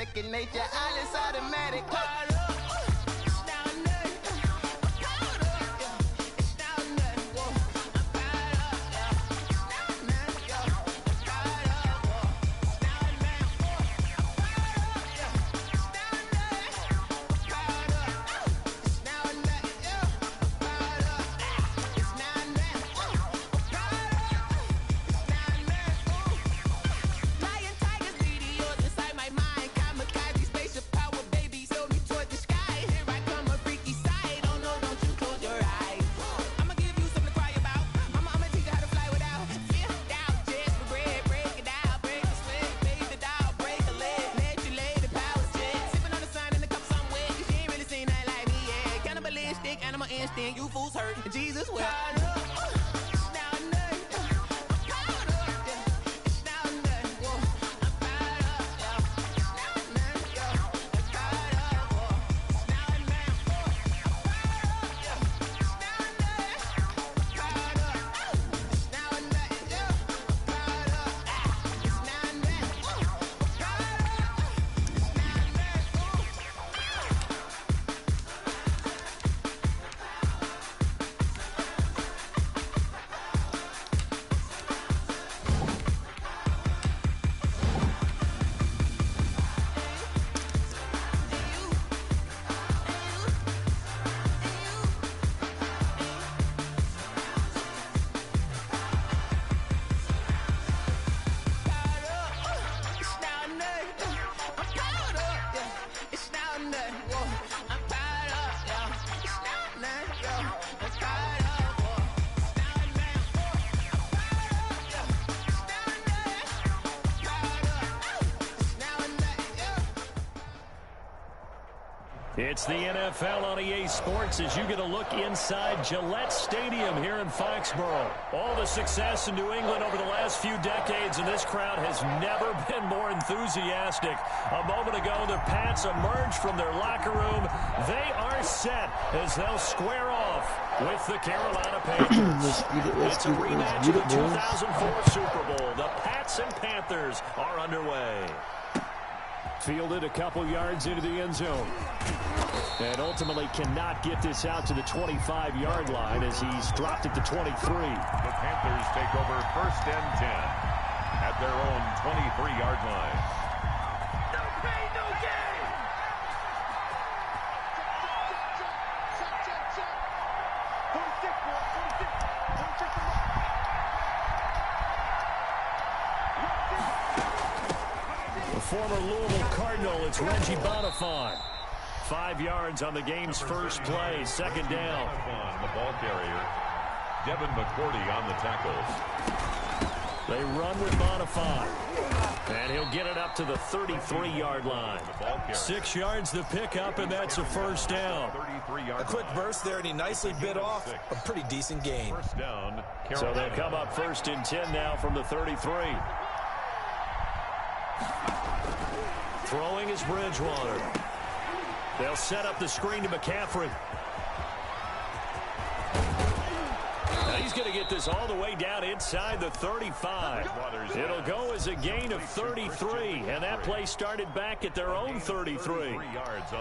second nature, all is automatic. You fools hurt. Jesus will. It's the NFL on EA Sports as you get a look inside Gillette Stadium here in Foxborough. All the success in New England over the last few decades, and this crowd has never been more enthusiastic. A moment ago, the Pats emerged from their locker room. They are set as they'll square off with the Carolina Panthers. It's a rematch of the 2004 Super Bowl. The Pats and Panthers are underway. Fielded a couple yards into the end zone. And ultimately cannot get this out to the 25-yard line as he's dropped it to 23. The Panthers take over 1st and 10 at their own 23-yard line. No pain, no gain. The former Louisville Cardinal, it's Reggie Bonifant. 5 yards on the game's first play, 2nd down. The ball carrier, Devin McCourty on the tackle. They run with Bonifant. And he'll get it up to the 33-yard line. 6 yards the pickup, and that's a 1st down. A quick burst there, and he nicely bit off a pretty decent gain. 1st down, so they'll come up 1st and 10 now from the 33. Throwing is Bridgewater. They'll set up the screen to McCaffrey. Now he's going to get this all the way down inside the 35. It'll go as a gain of 33, and that play started back at their own 33. All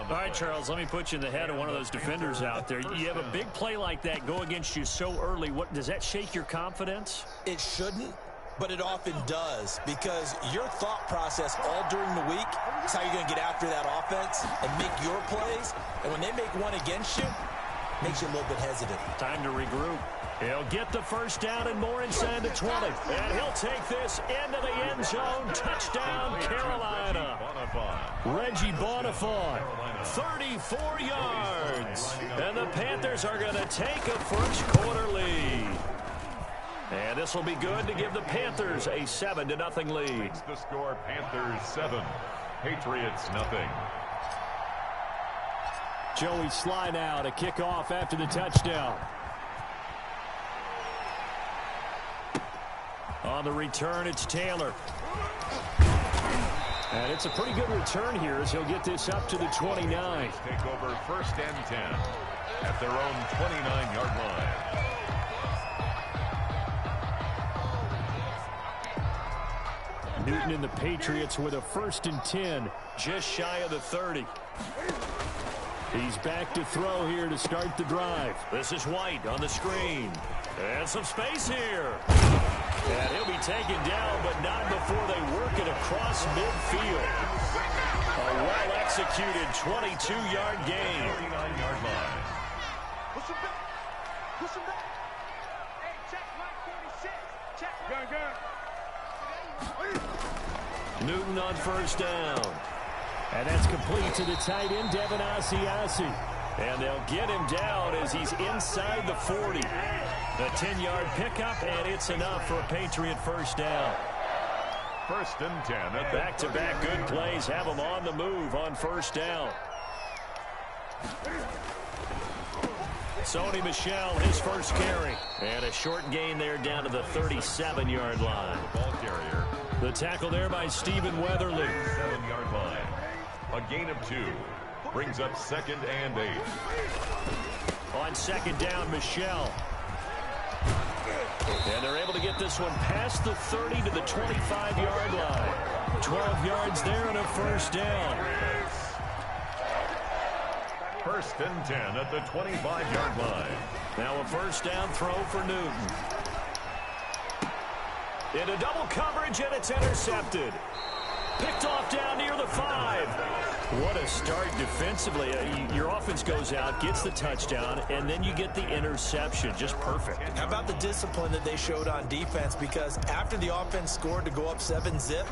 right, Charles, let me put you in the head of one of those defenders out there. You have a big play like that go against you so early. What does that shake your confidence? It shouldn't, but it often does, because your thought process all during the week is how you're going to get after that offense and make your plays. And when they make one against you, it makes you a little bit hesitant. Time to regroup. He'll get the 1st down and more inside the 20. And he'll take this into the end zone. Touchdown, Carolina. Reggie Bonifant, 34 yards. And the Panthers are going to take a first-quarter lead. And this will be good to give the Panthers a 7-0 lead. The score, Panthers 7, Patriots nothing. Joey Sly now to kick off after the touchdown. On the return, it's Taylor. And it's a pretty good return here as he'll get this up to the 29. Take over 1st and 10 at their own 29-yard line. Newton and the Patriots with a 1st and 10, just shy of the 30. He's back to throw here to start the drive. This is White on the screen. And some space here. And he'll be taken down, but not before they work it across midfield. A well-executed 22-yard gain. 39-yard line. Push him back. Push him back. Hey, check Mike 46. Check. Newton on 1st down. And that's complete to the tight end, Devin Asiasi. And they'll get him down as he's inside the 40. The 10-yard pickup, and it's enough for a Patriot 1st down. 1st and 10 at the back-to-back good plays have them on the move on 1st down. Sony Michel, his first carry. And a short gain there down to the 37-yard line. Ball carrier. The tackle there by Stephen Weatherly. 7-yard line. A gain of 2. Brings up 2nd and 8. On 2nd down, Michel. And they're able to get this one past the 30 to the 25-yard line. 12 yards there and a 1st down. 1st and 10 at the 25-yard line. Now a 1st down throw for Newton. Into double coverage, and it's intercepted. Picked off down near the 5. What a start defensively. Your offense goes out, gets the touchdown, and then you get the interception. Just perfect. How about the discipline that they showed on defense? Because after the offense scored to go up 7-zip,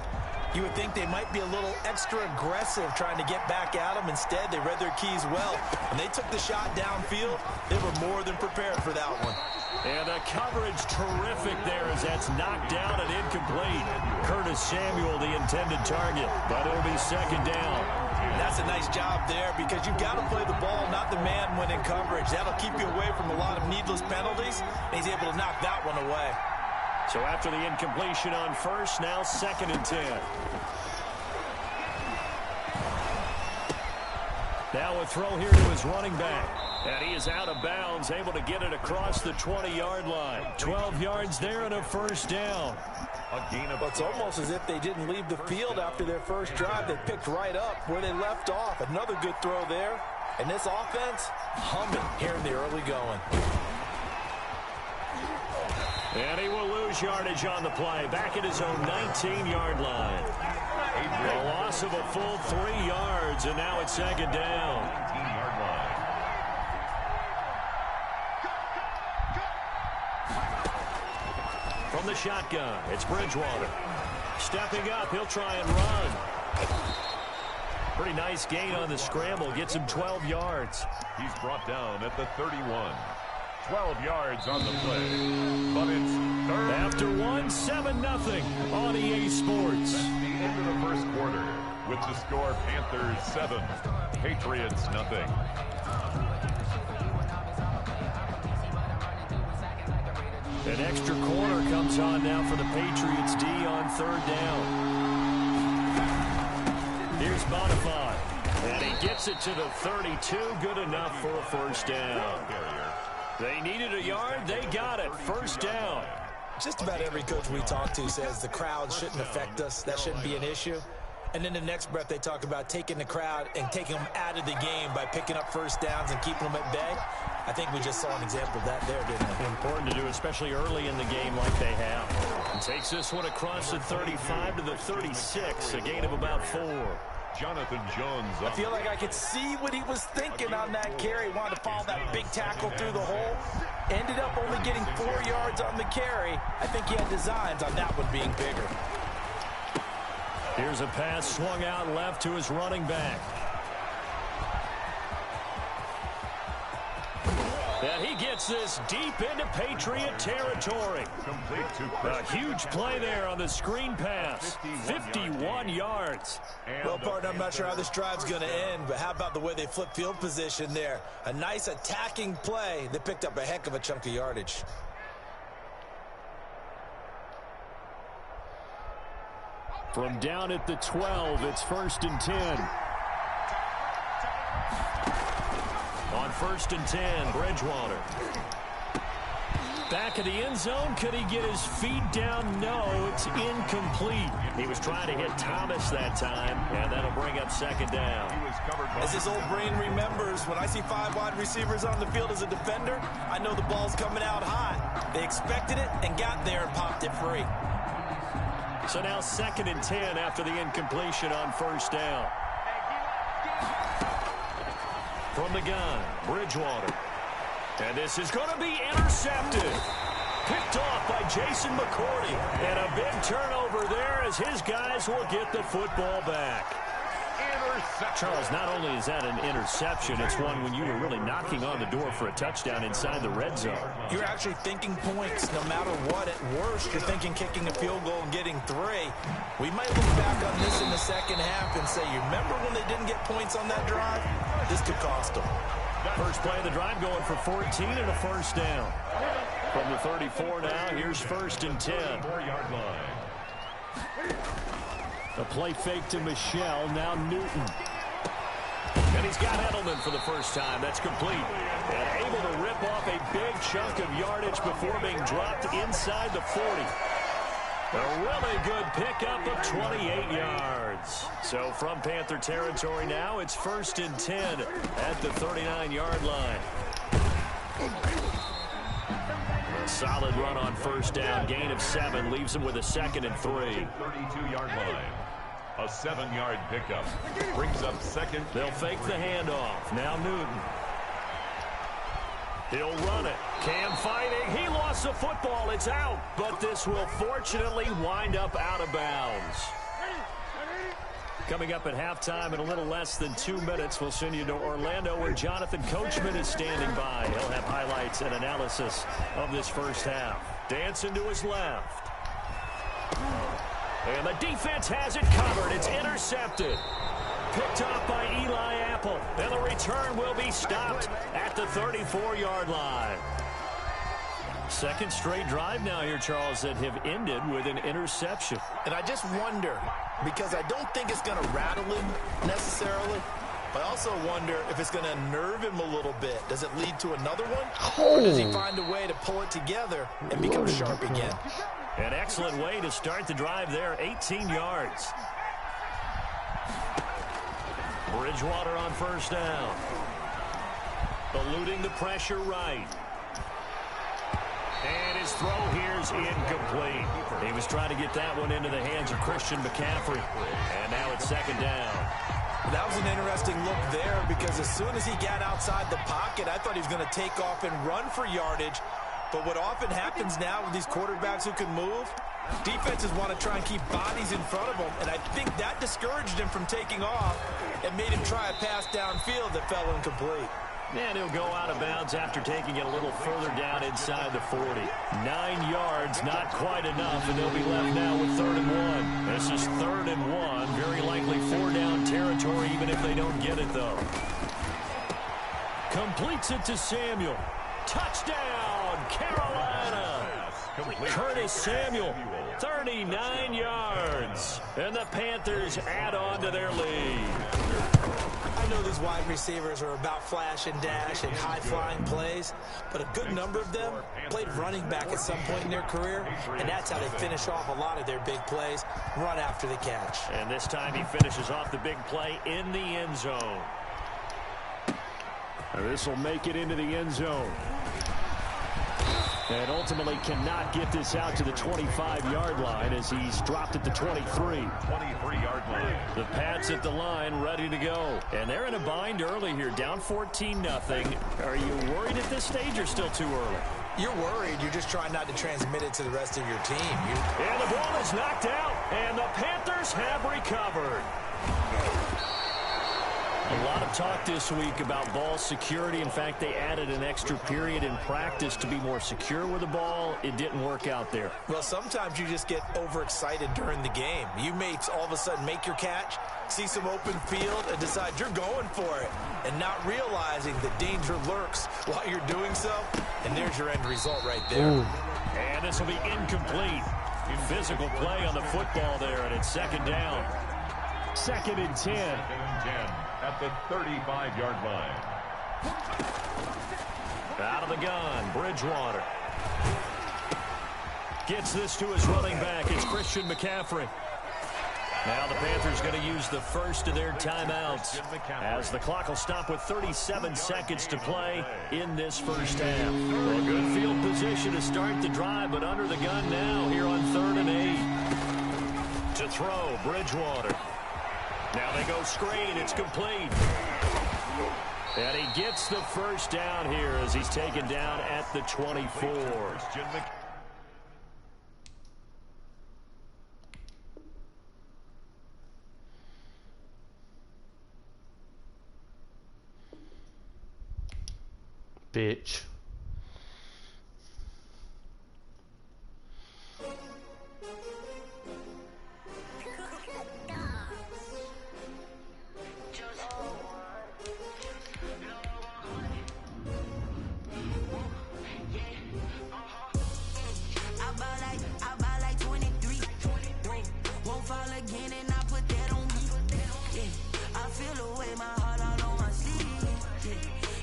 you would think they might be a little extra aggressive trying to get back at them. Instead, they read their keys well. When they took the shot downfield, they were more than prepared for that one. And the coverage terrific there as that's knocked down and incomplete. Curtis Samuel, the intended target, but it'll be 2nd down. And that's a nice job there because you've got to play the ball, not the man when in coverage. That'll keep you away from a lot of needless penalties, and he's able to knock that one away. So after the incompletion on 1st, now 2nd and 10. Now a throw here to his running back. And he is out of bounds, able to get it across the 20-yard line. 12 yards there and a 1st down. A gain of It's almost as if they didn't leave the field after their first drive. They picked right up where they left off. Another good throw there. And this offense, humming here in the early going. And he will lose yardage on the play. Back at his own 19-yard line. A loss of a full 3 yards, and now it's 2nd down. 18-yard line. From the shotgun, it's Bridgewater. Stepping up, he'll try and run. Pretty nice gain on the scramble. Gets him 12 yards. He's brought down at the 31. 12 yards on the play. But it's 3rd. After 7-0 on EA Sports. That's the end of the 1st quarter with the score Panthers 7, Patriots 0. An extra corner comes on now for the Patriots D on 3rd down. Here's Bonifant. And he gets it to the 32. Good enough for a 1st down. They needed a yard. They got it. 1st down. Just about every coach we talk to says the crowd shouldn't affect us. That shouldn't be an issue. And in the next breath, they talk about taking the crowd and taking them out of the game by picking up 1st downs and keeping them at bay. I think we just saw an example of that there, didn't we? Important to do, especially early in the game like they have. And takes this one across the 35 to the 36, a gain of about 4. Jonathan Jones. I feel like I could see what he was thinking on that carry. Wanted to follow that big tackle through the hole. Ended up only getting 4 yards on the carry. I think he had designs on that one being bigger. Here's a pass swung out left to his running back. And he gets this deep into Patriot territory. Complete to A huge play there on the screen pass. 51 yards. Well, partner, I'm not sure how this drive's going to end, but how about the way they flip field position there? A nice attacking play. They picked up a heck of a chunk of yardage. From down at the 12, it's 1st and 10. On 1st and 10, Bridgewater. Back of the end zone. Could he get his feet down? No, it's incomplete. He was trying to hit Thomas that time, and that'll bring up second down. As his old brain remembers, when I see 5 wide receivers on the field as a defender, I know the ball's coming out hot. They expected it and got there and popped it free. So now 2nd and 10 after the incompletion on first down. From the gun, Bridgewater. And this is going to be intercepted. Picked off by Jason McCourty. And a big turnover there as his guys will get the football back. Charles, not only is that an interception, it's one when you were really knocking on the door for a touchdown inside the red zone. You're actually thinking points no matter what. At worst, you're thinking kicking a field goal and getting 3. We might look back on this in the second half and say, you remember when they didn't get points on that drive? This could cost them. First play of the drive going for 14 and a first down. From the 34 now, here's 1st and 10. A play fake to Michelle, now Newton. And he's got Edelman for the first time. That's complete. And able to rip off a big chunk of yardage before being dropped inside the 40. A really good pickup of 28 yards. So from Panther territory now, it's 1st and 10 at the 39-yard line. A solid run on first down. Gain of 7 leaves him with a 2nd and 3. 32-yard line. A 7-yard pickup. Brings up 2nd. They'll fake the handoff. Now Newton. He'll run it. Cam fighting. He lost the football. It's out. But this will fortunately wind up out of bounds. Coming up at halftime in a little less than 2 minutes, we'll send you to Orlando where Jonathan Coachman is standing by. He'll have highlights and analysis of this first half. Dancing to his left. And the defense has it covered. It's intercepted. Picked off by Eli Apple. And the return will be stopped at the 34-yard line. Second straight drive now here, Charles, that have ended with an interception. And I just wonder, because I don't think it's going to rattle him necessarily, but I also wonder if it's going to unnerve him a little bit. Does it lead to another one? Or does he find a way to pull it together and become sharp again? An excellent way to start the drive there, 18 yards. Bridgewater on first down. Eluding the pressure right. And his throw here's incomplete. He was trying to get that one into the hands of Christian McCaffrey. And now it's 2nd down. That was an interesting look there because as soon as he got outside the pocket, I thought he was going to take off and run for yardage. But what often happens now with these quarterbacks who can move, defenses want to try and keep bodies in front of them. And I think that discouraged him from taking off and made him try a pass downfield that fell incomplete. And he'll go out of bounds after taking it a little further down inside the 40. 9 yards, not quite enough, and they'll be left now with 3rd and 1. This is 3rd and 1. Very likely 4-down territory, even if they don't get it, though. Completes it to Samuel. Touchdown, Carolina. Curtis Samuel, 39 yards. And the Panthers add on to their lead. I know these wide receivers are about flash and dash and high-flying plays, but a good number of them played running back at some point in their career, and that's how they finish off a lot of their big plays, run after the catch. And this time he finishes off the big play in the end zone. This will make it into the end zone. And ultimately cannot get this out to the 25-yard line as he's dropped at the 23. 23-yard line. The Pats at the line, ready to go. And they're in a bind early here, down 14-0. Are you worried at this stage or still too early? You're worried. You're just trying not to transmit it to the rest of your team. And the ball is knocked out, and the Panthers have recovered. A lot of talk this week about ball security. In fact, they added an extra period in practice to be more secure with the ball. It didn't work out there. Well, sometimes you just get overexcited during the game. You may all of a sudden make your catch, see some open field, and decide you're going for it, and not realizing the danger lurks while you're doing so. And there's your end result right there. Ooh. And this will be incomplete. Physical play on the football there, and it's 2nd down. 2nd and 10. 2nd and 10 at the 35-yard line. Out of the gun, Bridgewater. Gets this to his running back. It's Christian McCaffrey. Now the Panthers going to use the first of their timeouts as the clock will stop with 37 seconds to play in this first half. Well, good field position to start the drive, but under the gun now here on 3rd and 8. To throw, Bridgewater. Now they go screen. It's complete. And he gets the first down here as he's taken down at the 24. Bitch. I buy like 23. Won't fall again and I put that on me. Yeah. I feel the way my heart all on my sleeve. Yeah.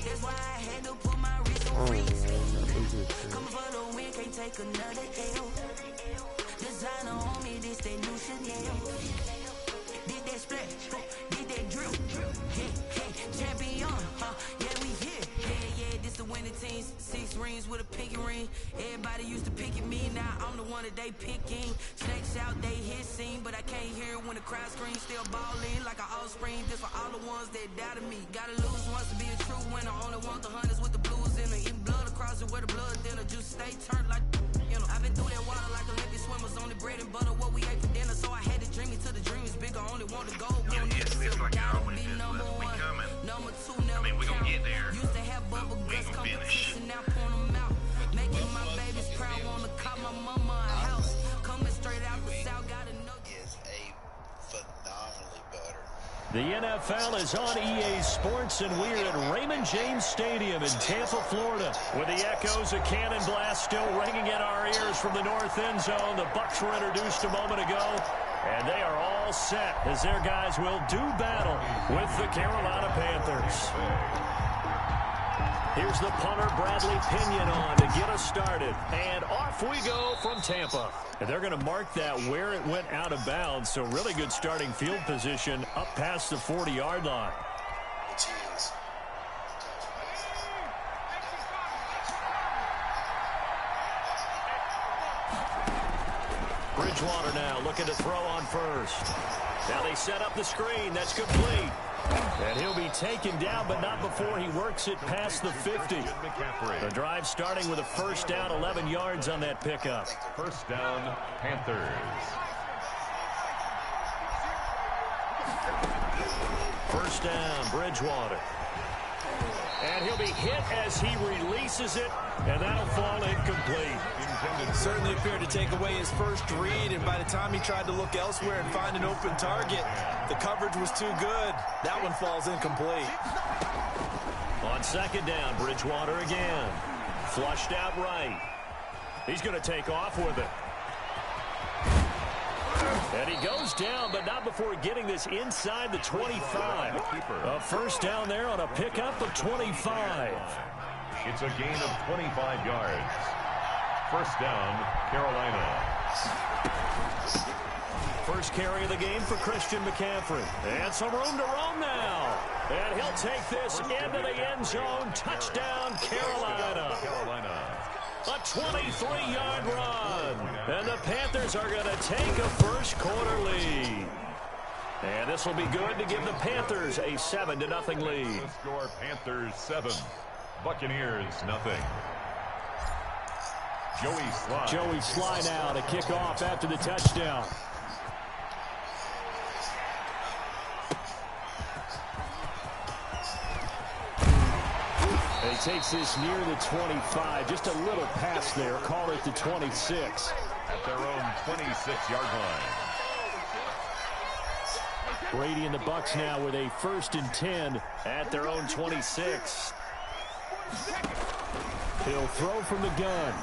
That's why I had to put my wrist on freeze. Coming for the win, can't take another L. Designer on me, this that new Chanel. Did that splash, did that drill. Champion, yeah, we here. Yeah, this the winning team. 6 rings with a pinky ring. Everybody used to pick at me, now I'm the one that they picking. Snakes out, they hit scene, but I can't hear it when the crowd screams. Still ballin' like an offspring. This for all the ones that doubted me. Gotta lose once to be a true winner. Only want the hunters with the blues in her. Eating blood across it where the blood dinner. Juice stay turned like, you know. I've been through that water like Olympic swimmers. Only bread and butter, what we ate for dinner. So I had to dream it till the dream is bigger. Only want to go. We don't need to silver. Gotta be number one. Number 2, never we gonna get there. Used to have bubble guts competition, now point them out. Making my babies proud, wanna call my mama a house. Coming straight out the south, gotta know. Is a phenomenally better. The NFL is on EA Sports, and we're at Raymond James Stadium in Tampa, Florida, with the echoes of Cannon Blast still ringing in our ears from the north end zone. The Bucs were introduced a moment ago, and they are all set as their guys will do battle with the Carolina Panthers. Here's the punter, Bradley Pinion, on to get us started. And off we go from Tampa. And they're going to mark that where it went out of bounds. So really good starting field position up past the 40-yard line. Bridgewater now looking to throw on first. Now they set up the screen. That's complete. And he'll be taken down, but not before he works it past the 50. The drive starting with a first down, 11 yards on that pickup. First down, Panthers. First down, Bridgewater. And he'll be hit as he releases it, and that'll fall incomplete. Certainly appeared to take away his first read, and by the time he tried to look elsewhere and find an open target, the coverage was too good. That one falls incomplete. On second down, Bridgewater again. Flushed out right. He's going to take off with it. And he goes down, but not before getting this inside the 25. A first down there on a pickup of 25. It's a gain of 25 yards. First down, Carolina. First carry of the game for Christian McCaffrey. And some room to roam now. And he'll take this into the end zone. Touchdown, Carolina. A 23-yard run. And the Panthers are going to take a first quarter lead. And this will be good to give the Panthers a 7-0 lead. The score, Panthers 7, Buccaneers 0. Joey Sly now to kick off after the touchdown. He takes this near the 25. Just a little pass there. Call it the 26. At their own 26-yard line. Brady and the Bucs now with a 1st and 10 at their own 26. He'll throw from the gun.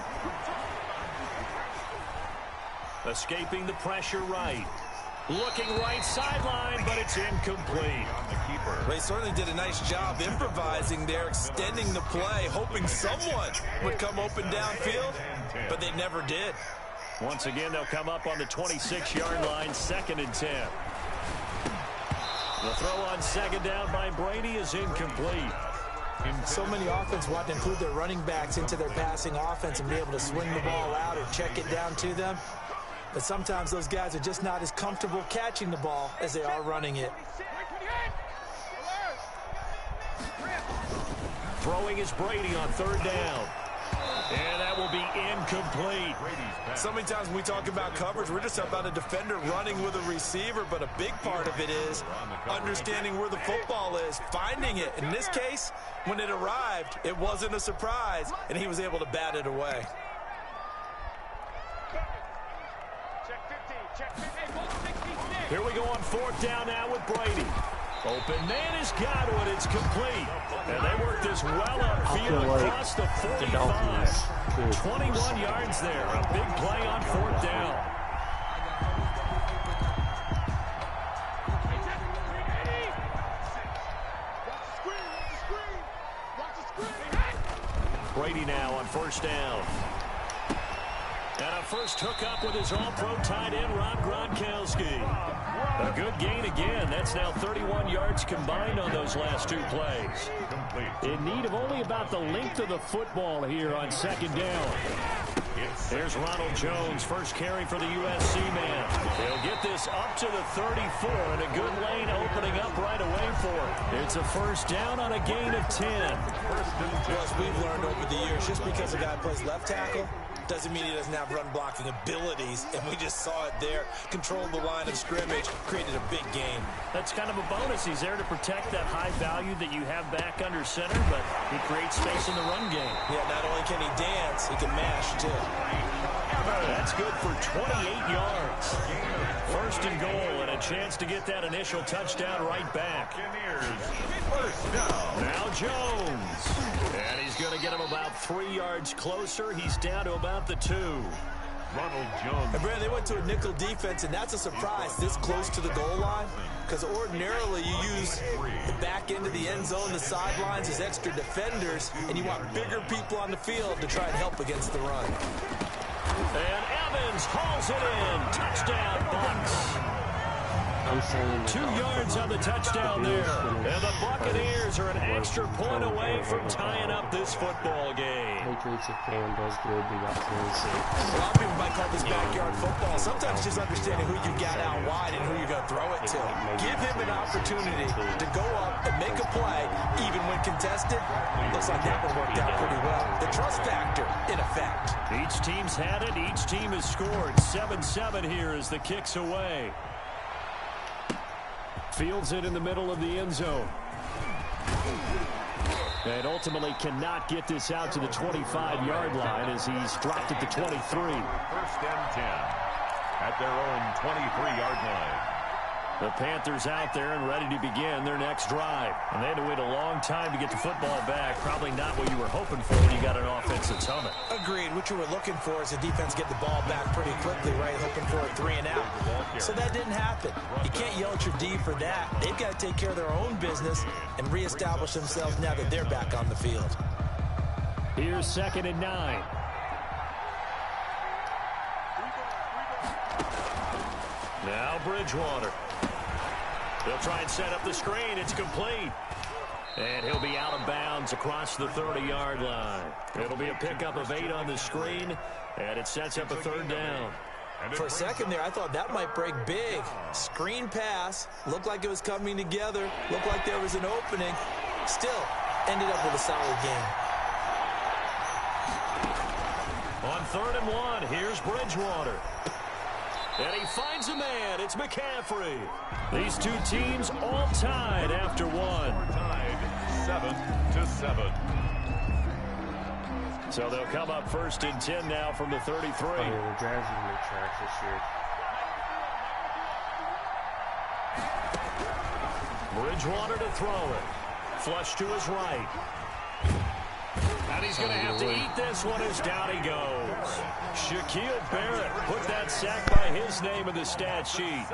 Escaping the pressure right. Looking right sideline, but it's incomplete. They certainly did a nice job improvising there, extending the play, hoping someone would come open downfield, but they never did. Once again, they'll come up on the 26-yard line, 2nd and 10. The throw on 2nd down by Brady is incomplete. So many offenses want to include their running backs into their passing offense and be able to swing the ball out or check it down to them. But sometimes those guys are just not as comfortable catching the ball as they are running it. Throwing is Brady on 3rd down. And that will be incomplete. So many times when we talk about coverage, we're just about a defender running with a receiver, but a big part of it is understanding where the football is, finding it. In this case, when it arrived, it wasn't a surprise, and he was able to bat it away. Here we go on 4th down now with Brady. Open man has got it. It's complete. And they work this well upfield across the 45. 21 yards there. A big play on 4th down. Brady now on 1st down. And a first hookup with his all-pro tight end, Rob Gronkowski. A good gain again. That's now 31 yards combined on those last 2 plays. In need of only about the length of the football here on 2nd down. There's Ronald Jones, first carry for the USC man. He'll get this up to the 34, and a good lane opening up right away for him. It's a 1st down on a gain of 10. Well, as we've learned over the years, just because a guy plays left tackle doesn't mean he doesn't have run blocking abilities, and we just saw it there. Controlled the line of scrimmage, created a big gain. That's kind of a bonus. He's there to protect that high value that you have back under center, but he creates space in the run game. Yeah, not only can he dance, he can mash, too. That's good for 28 yards. 1st and goal, and a chance to get that initial touchdown right back. Now Jones. And he's going to get him about 3 yards closer. He's down to about the 2. Ronald Jones. And Brad, they went to a nickel defense, and that's a surprise this close to the goal line, because ordinarily you use the back end of the end zone, the sidelines as extra defenders, and you want bigger people on the field to try and help against the run. And Evans hauls it in. Touchdown, Bucs. 2 yards on the touchdown there. And the Buccaneers are an extra point away from tying up this football game. Patriots fan does good. We got 26. A lot of people might call this backyard football. Sometimes just understanding who you got out wide and who you're going to throw it to. Give him an opportunity to go up and make a play, even when contested. Looks like that one worked out pretty well. The trust factor, in effect. Each team's had it. Each team has scored. 7-7 here as the kick's away. Fields it in the middle of the end zone. And ultimately cannot get this out to the 25-yard line as he's dropped it to 23. 1st and 10 at their own 23-yard line. The Panthers out there and ready to begin their next drive. And they had to wait a long time to get the football back. Probably not what you were hoping for when you got an offense that's humming. Agreed. What you were looking for is the defense get the ball back pretty quickly, right? Hoping for a 3 and out. So that didn't happen. You can't yell at your D for that. They've got to take care of their own business and reestablish themselves now that they're back on the field. Here's 2nd and 9. Now Bridgewater. They'll try and set up the screen. It's complete. And he'll be out of bounds across the 30-yard line. It'll be a pickup of 8 on the screen, and it sets up a 3rd down. For a second there, I thought that might break big. Screen pass. Looked like it was coming together. Looked like there was an opening. Still, ended up with a solid game. On 3rd and 1, here's Bridgewater. And he finds a man. It's McCaffrey. These two teams all tied after one. Tied 7-7. So they'll come up 1st and 10 now from the 33. The drives are going to trash this year. Bridgewater to throw it. Flush to his right. And he's going to have to eat this one as down he goes. Shaquille Barrett put that sack by his name in the stat sheet.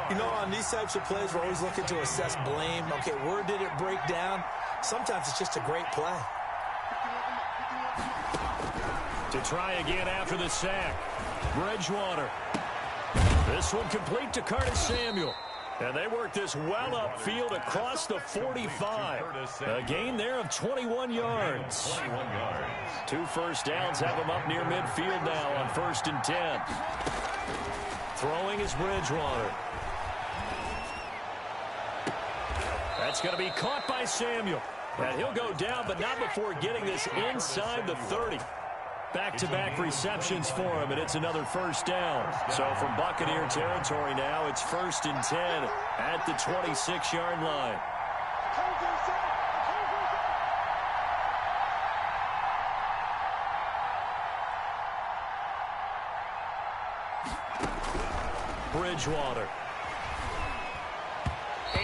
You know, on these types of plays, we're always looking to assess blame. Okay, where did it break down? Sometimes it's just a great play. To try again after the sack. Bridgewater. This one complete to Curtis Samuel. And they work this well upfield across the 45. A gain there of 21 yards. 2 first downs have them up near midfield now on 1st and 10. Throwing is Bridgewater. That's going to be caught by Samuel. And he'll go down, but not before getting this inside the 30. Back-to-back receptions for him, and it's another first down. So from Buccaneer territory now, it's 1st and 10 at the 26-yard line. Bridgewater.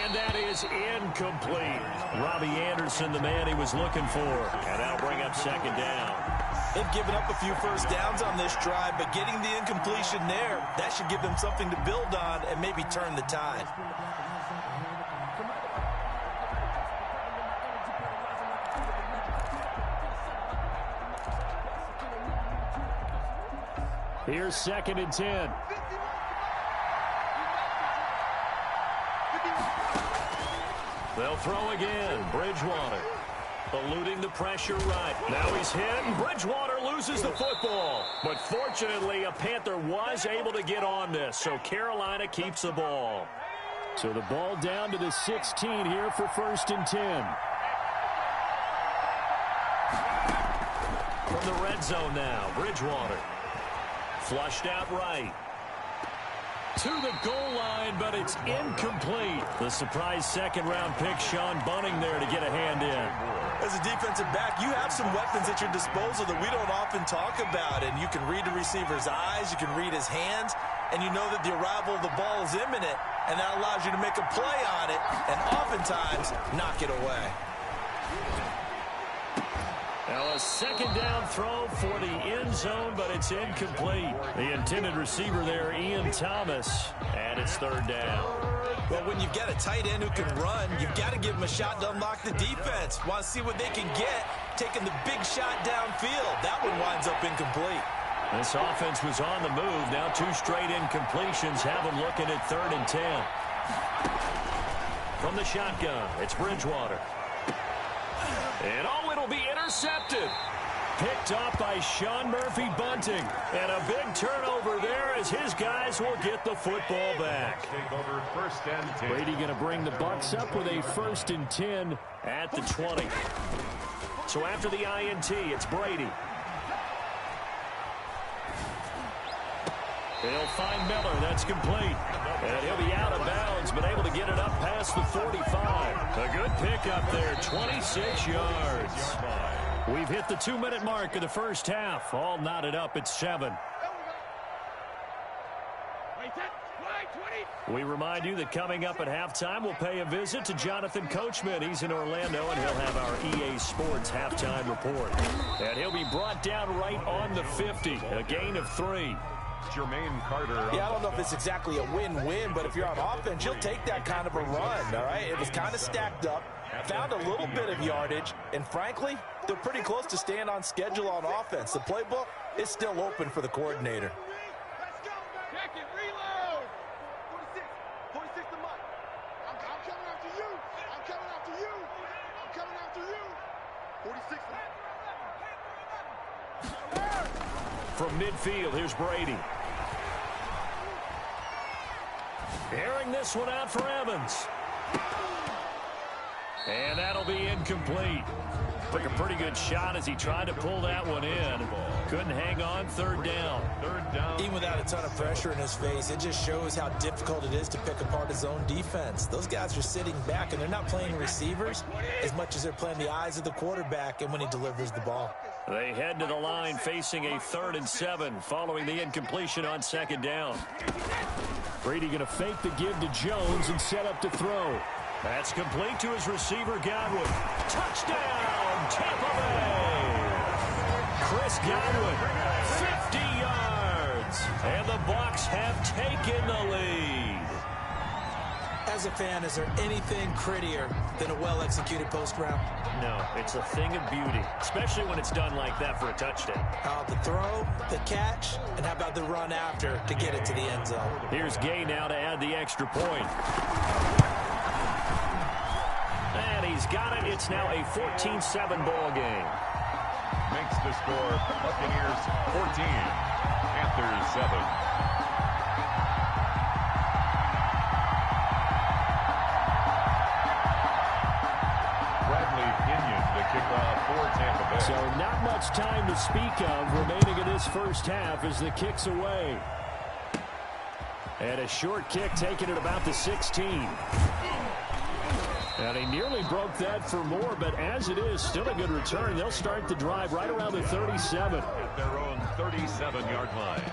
And that is incomplete. Robbie Anderson, the man he was looking for. And that'll bring up 2nd down. They've given up a few first downs on this drive, but getting the incompletion there, that should give them something to build on and maybe turn the tide. Here's 2nd and 10. They'll throw again. Bridgewater eluding the pressure right. Now he's hit, and Bridgewater loses the football. But fortunately, a Panther was able to get on this, so Carolina keeps the ball. So the ball down to the 16 here for 1st and 10. From the red zone now, Bridgewater. Flushed out right. To the goal line, but it's incomplete. The surprise 2nd-round pick, Sean Bunning, there to get a hand in. As a defensive back, you have some weapons at your disposal that we don't often talk about, and you can read the receiver's eyes, you can read his hands, and you know that the arrival of the ball is imminent, and that allows you to make a play on it, and oftentimes knock it away. Now a 2nd down throw for the end zone, but it's incomplete. The intended receiver there, Ian Thomas, and it's 3rd down. Well, when you've got a tight end who can run, you've got to give him a shot to unlock the defense. Want to see what they can get, taking the big shot downfield. That one winds up incomplete. This offense was on the move. Now 2 straight incompletions have them looking at 3rd and 10. From the shotgun, it's Bridgewater. And oh, it'll be intercepted. Picked up by Sean Murphy-Bunting. And a big turnover there as his guys will get the football back. Take over 1st and 10. Brady going to bring the Bucs up with a 1st and 10 at the 20. So after the INT, it's Brady. They'll find Miller. That's complete. And he'll be out of bounds, but able to get it up past the 45. A good pickup there, 26 yards. We've hit the 2-minute mark of the first half. All knotted up at 7. We remind you that coming up at halftime, we'll pay a visit to Jonathan Coachman. He's in Orlando, and he'll have our EA Sports halftime report. And he'll be brought down right on the 50, a gain of 3. Jermaine Carter. Yeah, I don't know if it's exactly a win-win, but if you're on offense, you'll take that kind of a run, all right? It was kind of stacked up, found a little bit of yardage, and frankly, they're pretty close to staying on schedule on offense. The playbook is still open for the coordinator. Let's go. Check it. Reload. 46 to Mike. I'm coming after you. I'm coming after you. I'm coming after you. 46 to From midfield, here's Brady. Airing this one out for Evans. And that'll be incomplete. Took a pretty good shot as he tried to pull that one in. Couldn't hang on. 3rd down. Even without a ton of pressure in his face, it just shows how difficult it is to pick apart his own defense. Those guys are sitting back, and they're not playing receivers as much as they're playing the eyes of the quarterback and when he delivers the ball. They head to the line facing a 3rd and 7 following the incompletion on 2nd down. Brady going to fake the give to Jones and set up to throw. That's complete to his receiver, Godwin. Touchdown, Tampa Bay! Godwin, 50 yards, and the Bucs have taken the lead. As a fan, is there anything prettier than a well-executed post route? No, it's a thing of beauty, especially when it's done like that for a touchdown. The throw, the catch, and how about the run after to get it to the end zone? Here's Gay now to add the extra point. And he's got it. It's now a 14-7 ball game. Makes the score Buccaneers 14, Panthers 7. So not much time to speak of remaining in this first half as the kick's away. And a short kick taken at about the 16. And he nearly broke that for more, but as it is, still a good return. They'll start the drive right around the 37. At their own 37-yard line.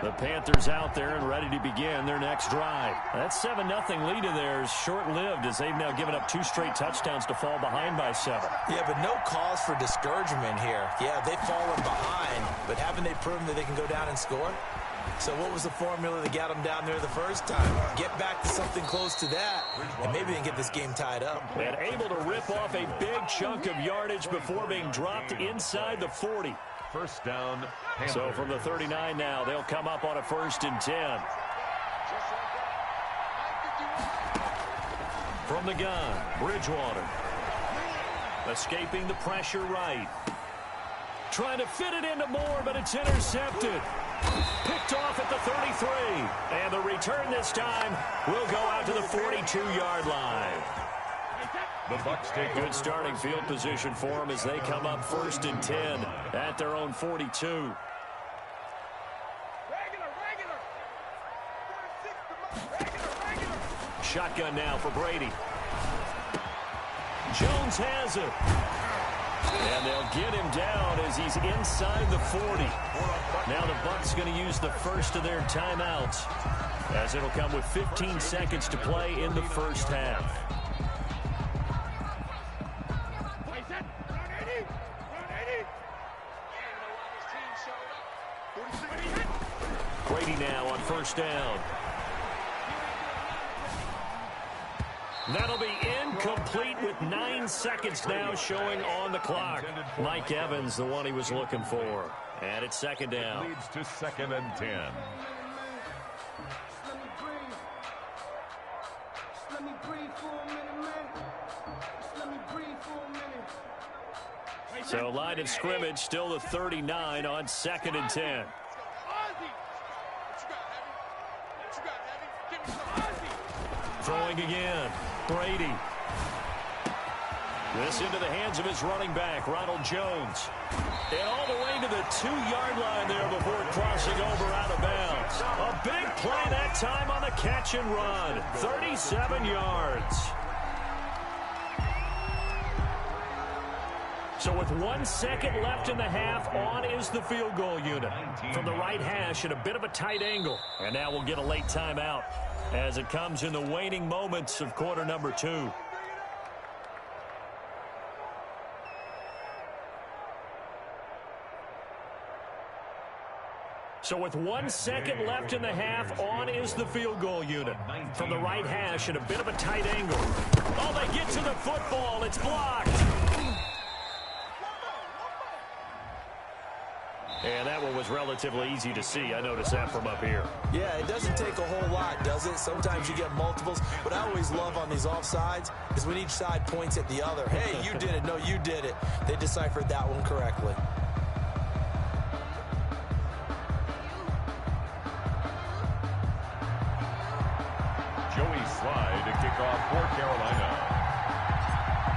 The Panthers out there and ready to begin their next drive. That 7-0 lead of theirs short-lived as they've now given up 2 straight touchdowns to fall behind by 7. Yeah, but no cause for discouragement here. Yeah, they've fallen behind, but haven't they proven that they can go down and score? So what was the formula that got them down there the first time? Get back to something close to that, and maybe they can get this game tied up. And able to rip off a big chunk of yardage before being dropped inside the 40. First down. Panthers. So from the 39 now, they'll come up on a 1st and 10. From the gun, Bridgewater. Escaping the pressure right. Trying to fit it into Moore, but it's intercepted. Picked off at the 33. And the return this time will go out to the 42-yard line. The Bucs take good starting field position for them as they come up 1st and 10 at their own 42. Shotgun now for Brady. Jones has it. And they'll get him down as he's inside the 40. Now the Bucs going to use the first of their timeouts as it'll come with 15 seconds to play in the first half. Brady now on 1st down. That'll be incomplete with 9 seconds now showing on the clock. Mike Evans, the one he was looking for. And it's 2nd down. Leads to 2nd and 10. So line of scrimmage still the 39 on 2nd and 10. Throwing again. Brady. This into the hands of his running back, Ronald Jones. And all the way to the 2-yard line there before crossing over out of bounds. A big play that time on the catch and run. 37 yards. So with 1 second left in the half, on is the field goal unit. From the right hash at a bit of a tight angle. And now we'll get a late timeout as it comes in the waning moments of quarter number 2. So with 1 second left in the half, on is the field goal unit. From the right hash at a bit of a tight angle. Oh, they get to the football. It's blocked. And that one was relatively easy to see. I noticed that from up here. Yeah, it doesn't take a whole lot, does it? Sometimes you get multiples. What I always love on these offsides is when each side points at the other. Hey, you did it. No, you did it. They deciphered that one correctly. Joey Slye to kick off for Carolina.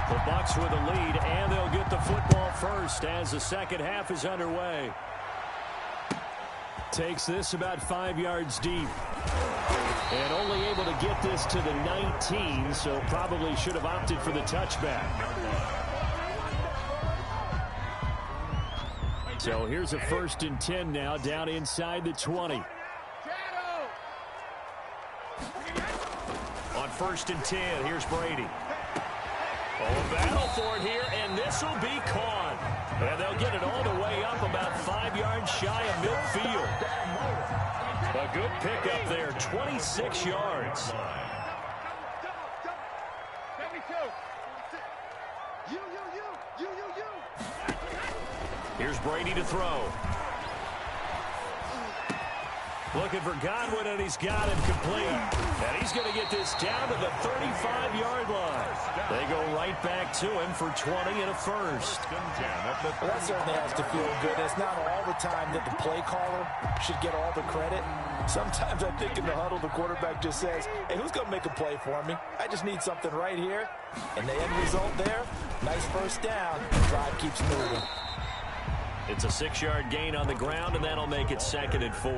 The Bucs with a lead, and they'll get the football first as the second half is underway. Takes this about 5 yards deep. And only able to get this to the 19, so probably should have opted for the touchback. So here's a 1st and 10 now, down inside the 20. On 1st and 10, here's Brady. Oh, battle for it here, and this will be caught. And they'll get it all the way up about 5 yards shy of midfield. A good pickup there, 26 yards. Here's Brady to throw. Looking for Godwin, and he's got him complete. And he's going to get this down to the 35-yard line. They go right back to him for 20 and a first. Well, that certainly has to feel good. It's not all the time that the play caller should get all the credit. Sometimes I think in the huddle, the quarterback just says, hey, who's going to make a play for me? I just need something right here. And the end result there, nice first down. The drive keeps moving. It's a 6-yard gain on the ground, and that'll make it 2nd and 4.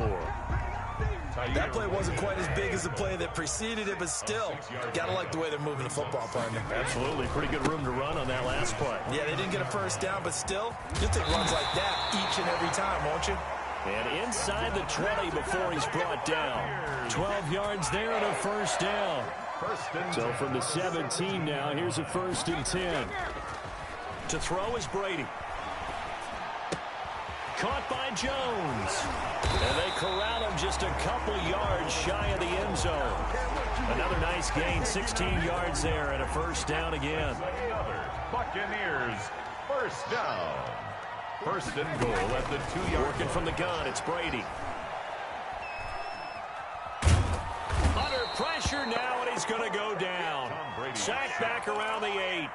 That play wasn't quite as big as the play that preceded it, but still, gotta like the way they're moving the football, partner. Absolutely. Pretty good room to run on that last play. Yeah, they didn't get a first down, but still, you'll take runs like that each and every time, won't you? And inside the 20 before he's brought down. 12 yards there and a first down. So from the 17 now, here's a 1st and 10. To throw is Brady. Caught by Jones. And they corral him just a couple yards shy of the end zone. Another nice gain, 16 yards there, and a first down again. Buccaneers, first down. 1st and goal at the 2-yard. Working from the gun, it's Brady. Under pressure now, and he's going to go down. Sack back around the 8.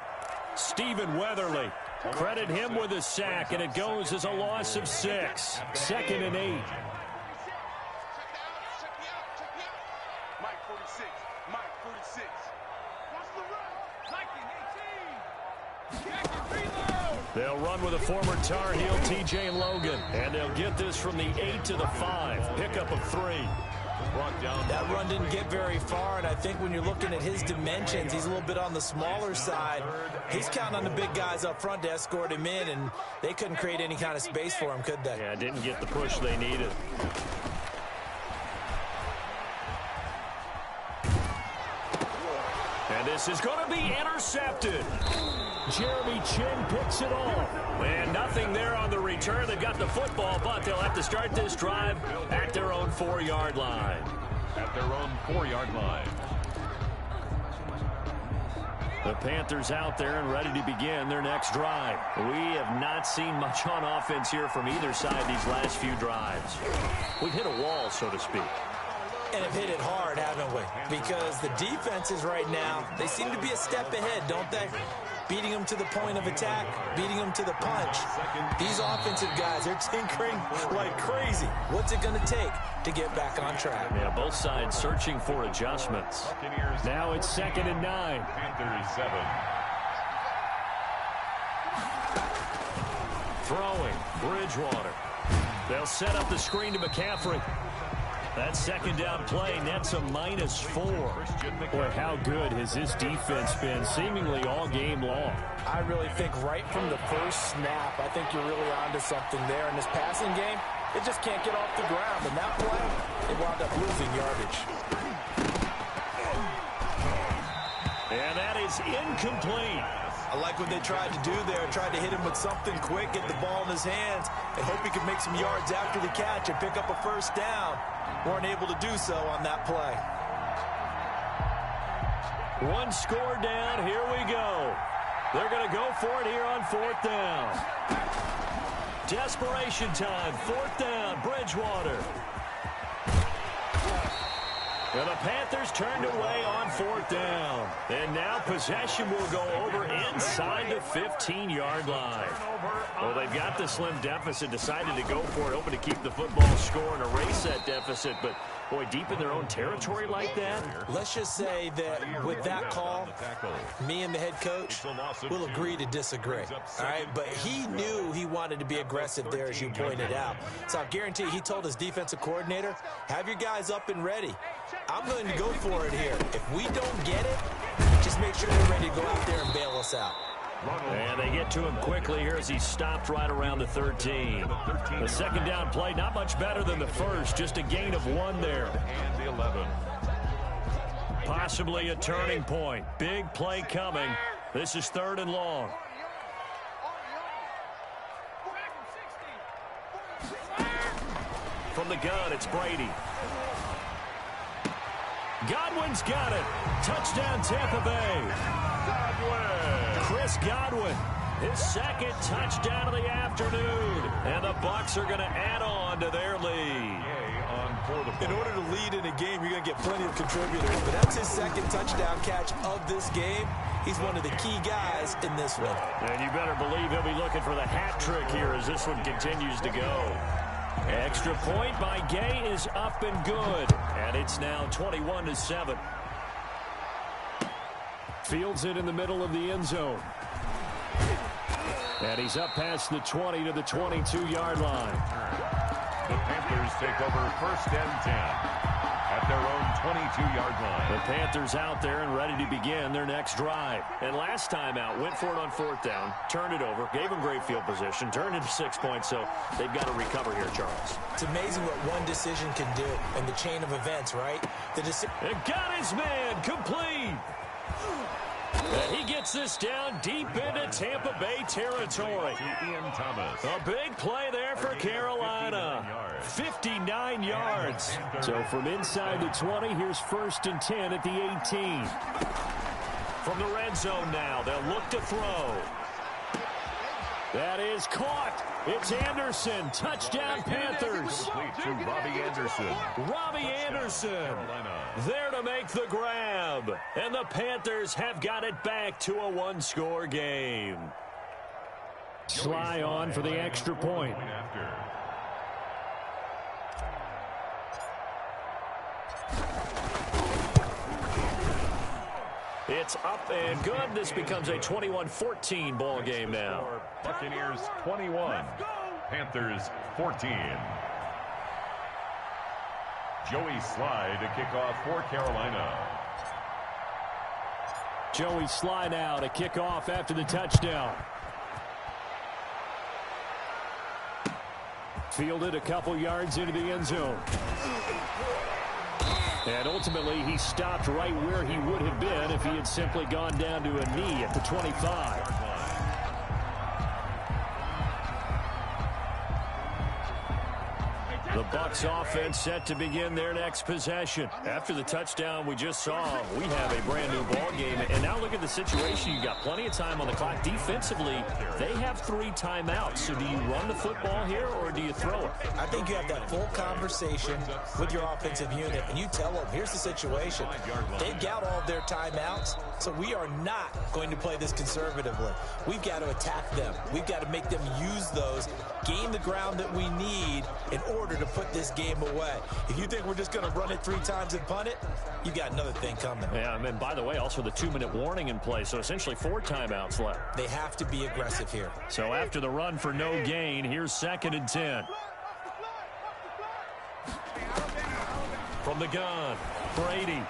Stephen Weatherly. Credit him with a sack, and it goes as a loss of 6. 2nd and 8. Mike 46. Mike 46. Watch the run. 18. They'll run with a former Tar Heel, T.J. Logan, and they'll get this from the 8 to the 5. Pickup of 3. That run didn't get very far, and I think when you're looking at his dimensions, he's a little bit on the smaller side. He's counting on the big guys up front to escort him in, and they couldn't create any kind of space for him, could they? Yeah, didn't get the push they needed. And this is going to be intercepted. Jeremy Chin picks it off. And nothing there on the return. They've got the football, but they'll have to start this drive at their own 4-yard line. At their own 4-yard line. The Panthers out there and ready to begin their next drive. We have not seen much on offense here from either side these last few drives. We've hit a wall, so to speak. And have hit it hard, haven't we? Because the defenses right now, they seem to be a step ahead, don't they? Beating them to the point of attack, beating them to the punch. These offensive guys, they're tinkering like crazy. What's it going to take to get back on track? Yeah, both sides searching for adjustments. Now it's 2nd and 9. Panthers 7. Throwing, Bridgewater. They'll set up the screen to McCaffrey. That 2nd down play nets a -4. Boy, how good has this defense been seemingly all game long? I really think right from the first snap, I think you're really onto something there. In this passing game, it just can't get off the ground. And that play, they wound up losing yardage. And that is incomplete. I like what they tried to do there. Tried to hit him with something quick, get the ball in his hands, and hope he could make some yards after the catch and pick up a first down. Weren't able to do so on that play. One score down. Here we go. They're going to go for it here on 4th down. Desperation time. 4th down. Bridgewater. And the Panthers turned away on 4th down. And now possession will go over inside the 15-yard line. Well, they've got the slim deficit, decided to go for it, hoping to keep the football score and erase that deficit. But, boy, deep in their own territory like that. Let's just say that with that call, me and the head coach will agree to disagree. All right, but he knew he wanted to be aggressive there, as you pointed out. So I guarantee he told his defensive coordinator, have your guys up and ready. I'm going to go for it here. If we don't get it, just make sure they're ready to go out there and bail us out. And they get to him quickly here as he stopped right around the 13. The second down play, not much better than the first, just a gain of 1 there. And the 11. Possibly a turning point. Big play coming. This is 3rd and long. From the gun, it's Brady. Godwin's got it. Touchdown, Tampa Bay. Chris Godwin, his second touchdown of the afternoon. And the Bucs are going to add on to their lead. In order to lead in a game, you're going to get plenty of contributors. But that's his second touchdown catch of this game. He's one of the key guys in this one. And you better believe he'll be looking for the hat trick here as this one continues to go. Extra point by Gay is up and good. And it's now 21-7. Fields it in the middle of the end zone. And he's up past the 20 to the 22-yard line. The Panthers take over 1st and 10 at their own 22-yard line. The Panthers out there and ready to begin their next drive. And last time out, went for it on 4th down, turned it over, gave them great field position, turned into 6 points, so they've got to recover here, Charles. It's amazing what one decision can do in the chain of events, right? It got his man complete. And he gets this down deep into Tampa Bay territory. Ian Thomas. A big play there for Carolina. 59 yards. So from inside the 20, here's 1st and 10 at the 18. From the red zone now, they'll look to throw. That is caught. It's Anderson. Touchdown, Panthers. Complete to Robbie Anderson. Robbie Anderson there to make the grab. And the Panthers have got it back to a 1-score game. Sly on for the extra point. It's up and good. This becomes a 21-14 ball game now. Buccaneers 21, Panthers 14. Joey Sly to kick off for Carolina. Joey Sly now to kick off after the touchdown. Fielded a couple yards into the end zone. And ultimately, he stopped right where he would have been if he had simply gone down to a knee at the 25. The Bucs offense set to begin their next possession. After the touchdown we just saw, we have a brand new ball game. And now look at the situation. You've got plenty of time on the clock. Defensively, they have 3 timeouts. So do you run the football here or do you throw it? I think you have that full conversation with your offensive unit, and you tell them, here's the situation. They've got all of their timeouts, so we are not going to play this conservatively. We've got to attack them. We've got to make them use those, gain the ground that we need in order to put this game away. If you think we're just going to run it 3 times and punt it, you got another thing coming. Yeah, and by the way, also the 2-minute warning in play, so essentially 4 timeouts left. They have to be aggressive here. So after the run for no gain, here's 2nd and 10. From the gun, Brady.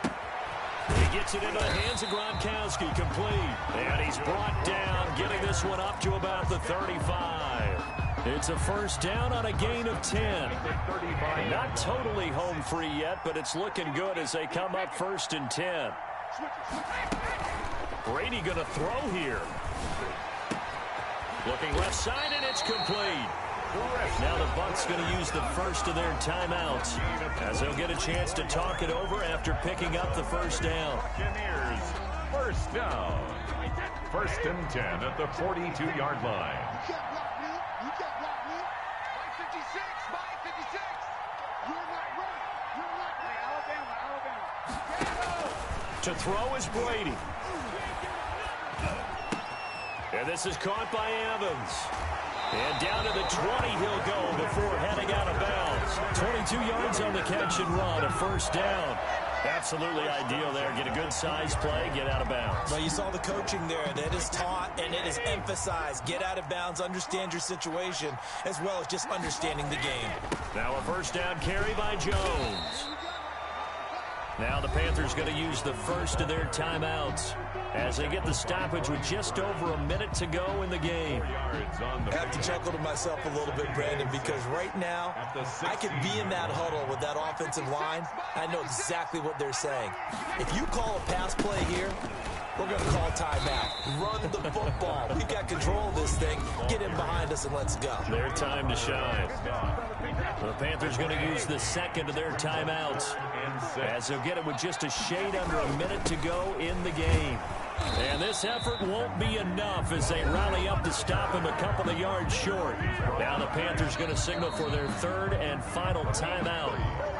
He gets it into the hands of Gronkowski, complete. And he's brought down, getting this one up to about the 35. It's a 1st down on a gain of 10. Not totally home free yet, but it's looking good as they come up 1st and 10. Brady going to throw here. Looking left side, and it's complete. Now the Bucs going to use the first of their timeouts as they'll get a chance to talk it over after picking up the 1st down. Buccaneers 1st down. 1st and 10 at the 42-yard line. You can't block me. 556, 556. You're not running. You're not running. Alabama. To throw is Brady. And this is caught by Evans. And down to the 20 he'll go before heading out of bounds. 22 yards on the catch and run, a 1st down. Absolutely ideal there. Get a good size play, get out of bounds. Well, you saw the coaching there. That is taught and it is emphasized. Get out of bounds, understand your situation, as well as just understanding the game. Now a 1st down carry by Jones. Now the Panthers going to use the first of their timeouts as they get the stoppage with just over a minute to go in the game. I have to chuckle to myself a little bit, Brandon, because right now I could be in that huddle with that offensive line. I know exactly what they're saying. If you call a pass play here, we're going to call timeout. Run the football. We've got control of this thing. Get in behind us and let's go. Their time to shine. The Panthers going to use the second of their timeouts as they'll get it with just a shade under a minute to go in the game. And this effort won't be enough as they rally up to stop him a couple of yards short. Now the Panthers going to signal for their third and final timeout.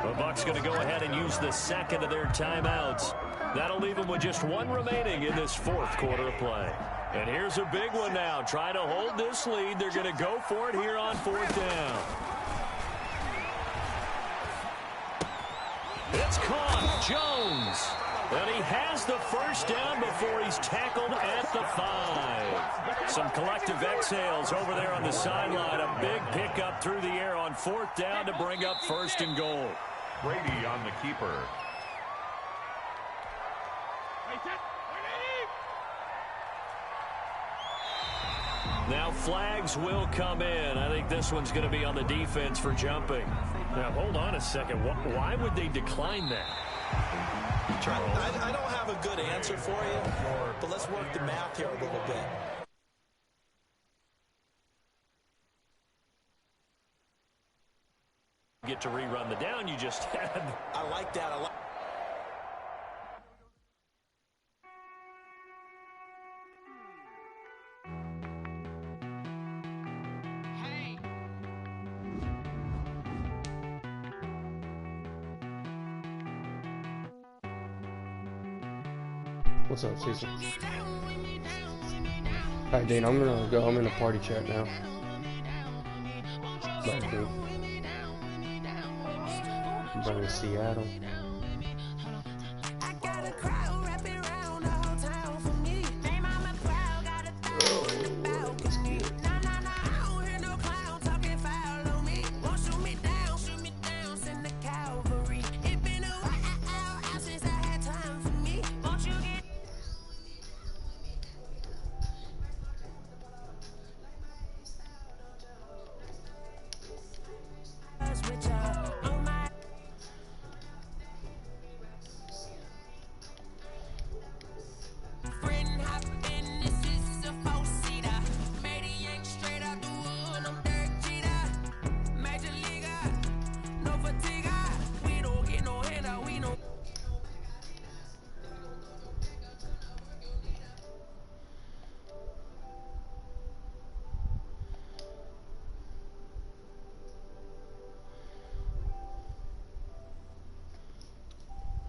The Bucs going to go ahead and use the second of their timeouts. That'll leave them with just one remaining in this fourth quarter of play. And here's a big one now. Trying to hold this lead. They're going to go for it here on fourth down. It's caught. Jones. And he has the first down before he's tackled at the 5. Some collective exhales over there on the sideline. A big pickup through the air on fourth down to bring up first and goal. Brady on the keeper. Now flags will come in. I think this one's going to be on the defense for jumping. Now hold on a second. Why would they decline that? I don't have a good answer for you, but let's work the math here a little bit. Get to rerun the down you just had. I like that. What's up, Cecil? Alright, Dean, I'm gonna go. I'm in a party chat now. Bye, Dean. I'm going to Seattle.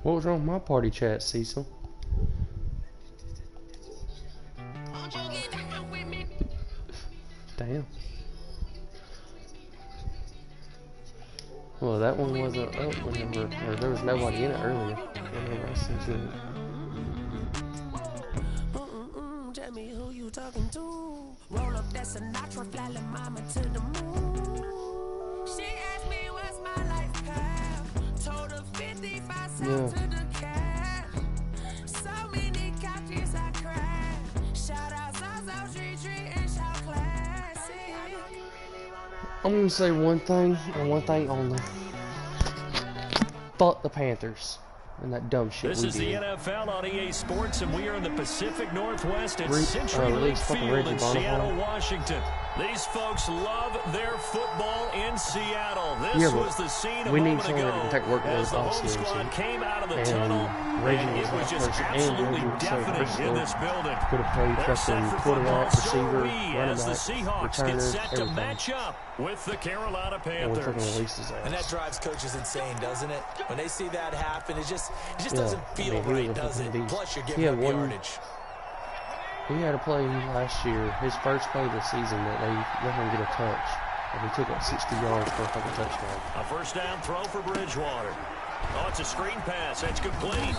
What was wrong with my party chat, Cecil? Damn. Well, that one wasn't up whenever, or there was nobody in it earlier. Whenever I sent you it. Tell me who you talking to. Roll up that Sinatra, fly la mama to the moon. She asked me what's my life path. Told her 55 cents to the cat. So many couches I cried. Shout out South Street and shout classy. I'm gonna say one thing and one thing only. Fuck the Panthers and that dumb shit This we is did. the NFL on EA Sports, and we are in the Pacific Northwest at CenturyLink Field in Seattle, Washington. These folks love their football in Seattle. This was the scene a moment ago as the home squad came out of the tunnel, and it was just absolutely deafening in this building. Could have played They're fucking set for quarterback, football, receiver, so running as the back, Seahawks get returner, set to everything. match up with the Carolina And we fucking Panthers. released his And that ass. drives coaches insane, doesn't it? When they see that happen, it just Yeah, doesn't I feel mean, he right, was a does it? fucking beast. Plus, you're He giving had up one- yardage. He had a play last year, his first play of the season, that they let him get a touch. And he took like 60 yards for a fucking touchdown. A first down throw for Bridgewater. Oh, it's a screen pass. That's complete.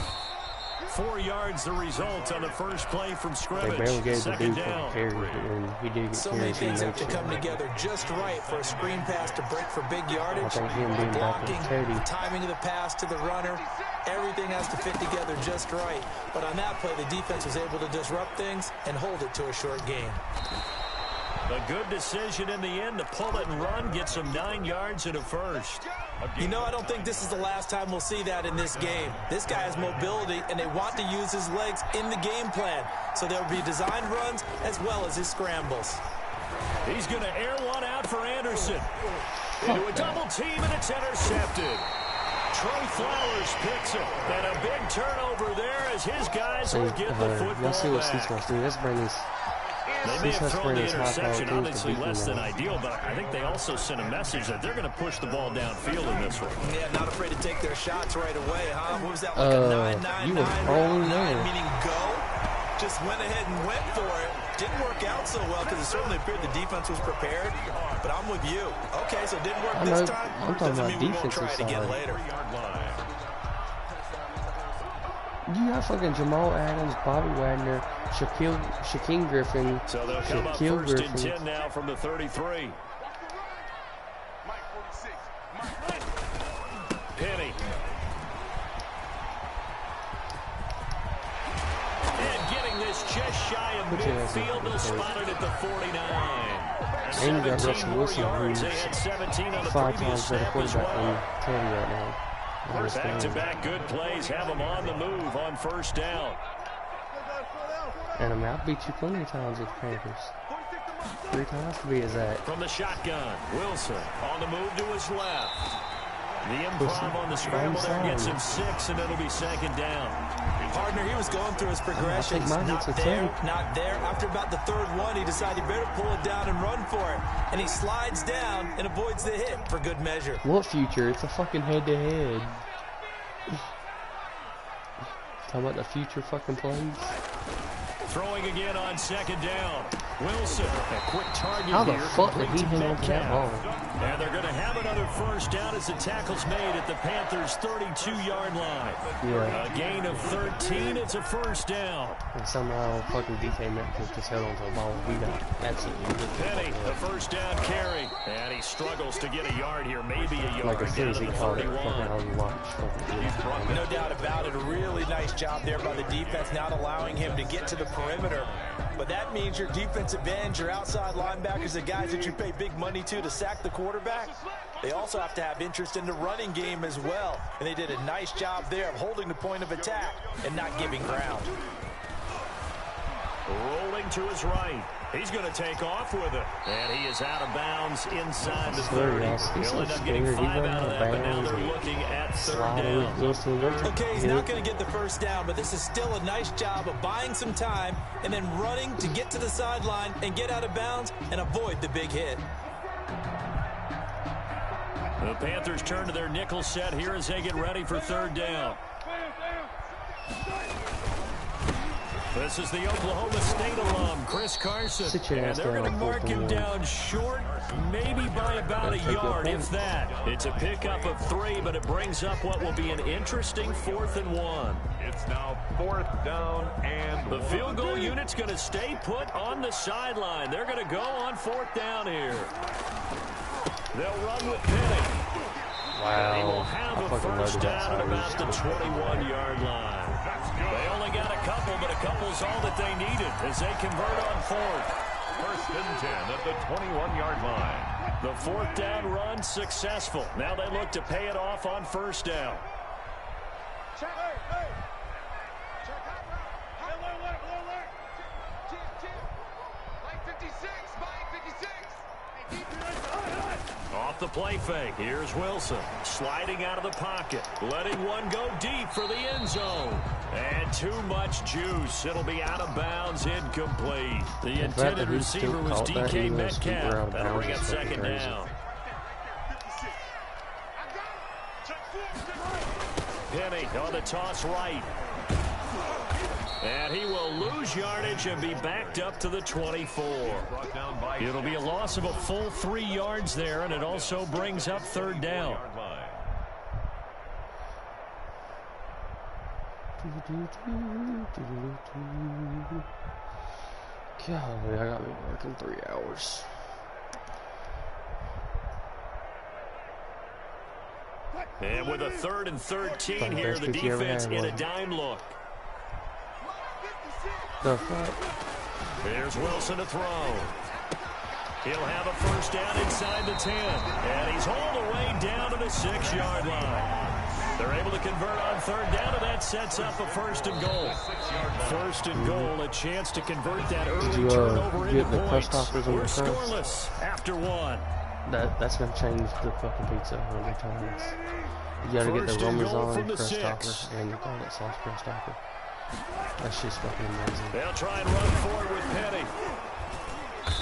4 yards the result on the first play from They scrimmage. barely gave the Second dude down. carry, but when he did get So many carries, he things made have to come sure. together just right for a screen pass to break for big yardage. I think him being The back with blocking, Teddy. the timing of the pass to the runner, everything has to fit together just right. But on that play, the defense was able to disrupt things and hold it to a short gain. A good decision in the end to pull it and run, get some 9 yards and a first. You know, I don't think this is the last time we'll see that in this game. This guy has mobility, and they want to use his legs in the game plan. So there will be designed runs as well as his scrambles. He's going to air one out for Anderson. Into a double team, and it's intercepted. Trey Flowers picks it. And a big turnover there as his guys will get the football Y'all see what back. Cecil's doing. Let's bring this. They may have thrown the Cecil's interception, high-powered obviously teams to beat less than them. ideal, but I think they also sent a message that they're going to push the ball downfield in this one. Yeah, not afraid to take their shots right away, huh? What was that, like a 9-9-9? You were throwing there. Meaning go? Just went ahead and went for it. Didn't work out so well because it certainly appeared the defense was prepared. But I'm with you. Okay, so it didn't work this time. I'm talking Doesn't about mean we won't try defensive it again side. later. You got fucking Jamal Adams, Bobby Wagner, Shaquem Griffin, So they'll come up Shaquille first Griffin. and 10 now from the 33. Penny. And getting this just shy of Put your ass in midfield, the they'll face. spot it at the 49. And you got 17 Russell more Wilson, yards. They who's had 17 on the 5 previous times better snap as quarterback well. than Teddy right now. in this game. Back-to-back good plays have them on the move on first down. And I mean, I beat you plenty of times with the Panthers. 3 times to be exact. From the shotgun, Wilson on the move to his left. The improv on the scramble there gets him 6, and it'll be second down. Partner, he was going through his progressions. mine Not hits a there, 10. not there. After about the third one, he decided he better pull it down and run for it. And he slides down and avoids the hit for good measure. What future? It's a fucking head-to-head. Talking about the future fucking plays. Throwing again on second down. Wilson, a quick target How the here. fuck did he complete to hang on to that ball? And they're going to have another first down as the tackle's made at the Panthers' 32-yard line. Yeah. A gain of 13. It's a first down. And somehow fucking DK Metcalf just held onto the ball. We got absolutely Penny, the first down carry. And he struggles to get a yard here, maybe a yard. like as soon down as to he the called it, 31. fucking how you watch. Fucking No doubt about it. A really nice job there by the defense, not allowing him to get to the perimeter. But that means your defensive ends, your outside linebackers, the guys that you pay big money to sack the quarterback, they also have to have interest in the running game as well. And they did a nice job there of holding the point of attack and not giving ground. Rolling to his right. He's going to take off with it. And he is out of bounds inside the 30. He's He'll end so up getting scared. He 5 ran out of out of that, but now bounds they're and looking at third sliding down. goes to the Okay, he's not going to get the first down, but this is still a nice job of buying some time and then running to get to the sideline and get out of bounds and avoid the big hit. The Panthers turn to their nickel set here as they get ready for third down. This is the Oklahoma State alum, Chris Carson. Sit your And ass they're down going to on mark him 4th and 1. down short, maybe by about a Take your yard, point. if that. It's a pickup of 3, but it brings up what will be an interesting 4th and 1. It's now 4th down and The field goal unit's going to stay put on the sideline. They're going to go on 4th down here. They'll run with Penny. Wow. They will have I a fucking first loaded that down at side. about the 21-yard line. They only got a couple, but a couple's all that they needed as they convert on 4th. 1st and 10 at the 21-yard line. The 4th down run successful. Now they look to pay it off on 1st down. Check. Hey. Check. Alert. Chip. Mike 56. Off the play fake. Here's Wilson sliding out of the pocket, letting one go deep for the end zone. And too much juice. It'll be out of bounds, incomplete. The intended receiver was DK Metcalf. That'll bring up second down. Penny on the toss right. And he will lose yardage and be backed up to the 24. It'll be a loss of a full 3 yards there, and it also brings up third down. Golly, I gotta be working 3 hours. And with a 3rd and 13 here, the defense in a dime look. The fuck? There's Wilson to throw. He'll have a first down inside the 10. And he's hauled away down to the 6-yard line. They're able to convert on 3rd down, and that sets up a 1st and goal. 1st and goal, a chance to convert that early turnover into points. We're scoreless after 1. That's gonna change the fucking pizza 100 times. You gotta get the Parmesan crust topper and the garlic sauce crust topper. That's just fucking amazing. They'll try and run forward with Petty.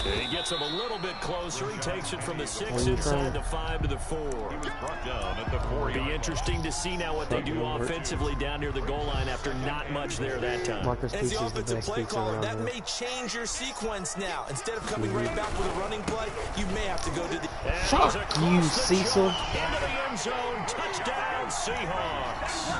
He gets him a little bit closer. He takes it from the 6 inside the 5 to the 4. He was brought down at the 4. Be interesting to see now what they do offensively down near the goal line after not much there that time. As the offensive play caller, that may change your sequence now. Instead of coming right back with a running play, you may have to go to the... Fuck you, Cecil. Into the end zone. Touchdown, Seahawks.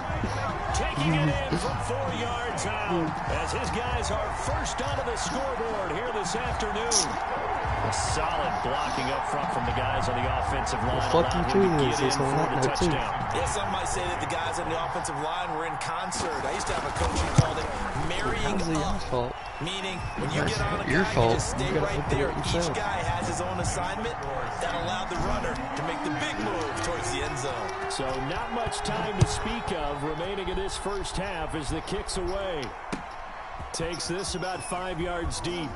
Taking it in from 4 yards out as his guys are first onto the scoreboard here this afternoon. A solid blocking up front from the guys on the offensive line. Well, fuck you too, Cecil. Yeah, some might say that the guys on the offensive line were in concert. I used to have a coach who called it marrying up. Meaning, when you get on a guy, you just stay right there. Each guy has his own assignment. That allowed the runner to make the big move towards the end zone. So not much time to speak of remaining in this first half as the kick's away. Takes this about 5 yards deep.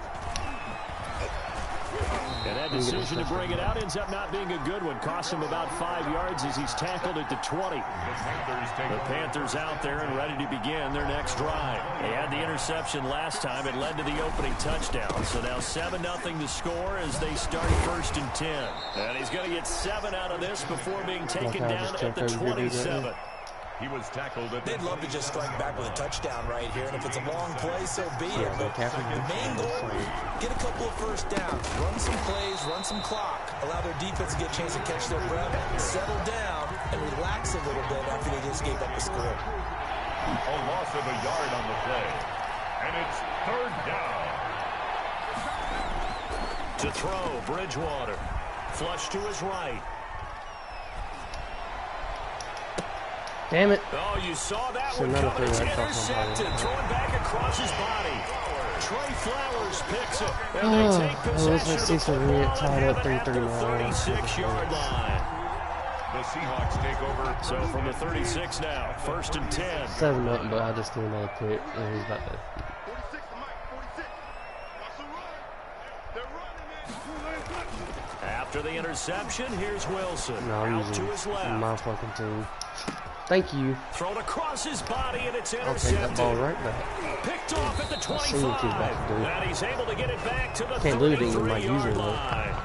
And that decision to bring it out ends up not being a good one. Costs him about 5 yards as he's tackled at the 20. The Panthers out there and ready to begin their next drive. They had the interception last time. It led to the opening touchdown. So now 7-0 to score as they start 1st and 10. And he's going to get 7 out of this before being taken down at the 27. He was tackled at They'd love to just strike back with a touchdown right here, and if it's a long play, so be it. But the main goal, get a couple of first downs, run some plays, run some clock, allow their defense to get a chance to catch their breath, settle down, and relax a little bit after they just gave up the score. a loss of a yard on the play. And it's 3rd down. To throw, Bridgewater. Flush to his right. Damn it. Oh, you saw that one coming. It's intercepted. Throwing back across his body. Trey Flowers picks it. And they take possession of the football and have it at their 36-yard line. The Seahawks take over. So from the 36 now, 1st and 10. 7-0, but I just threw another pick, and he's about to. 46 to Mike, 46. Watch the run. They're running it. After the interception, here's Wilson. No, I'm out to his using left. my fucking team. Thank you. Thrown across his body, and it's I'll take intercepted. that ball right back. Picked off at the 25. Back to do. And he's able to get it back to the 33-yard line.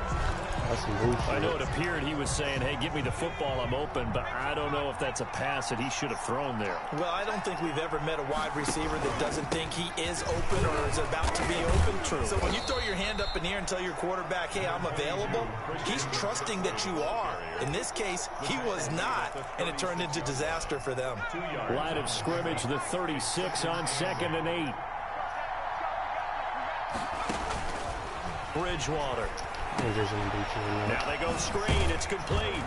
That's some bullshit. I know it appeared he was saying, hey, give me the football, I'm open, but I don't know if that's a pass that he should have thrown there. Well, I don't think we've ever met a wide receiver that doesn't think he is open or is about to be open. True. So when you throw your hand up in the air and tell your quarterback, hey, I'm available, he's trusting that you are. In this case, he was not, and it turned into disaster for them. Line of scrimmage, the 36 on 2nd and 8. Bridgewater. Now they go screen. It's complete.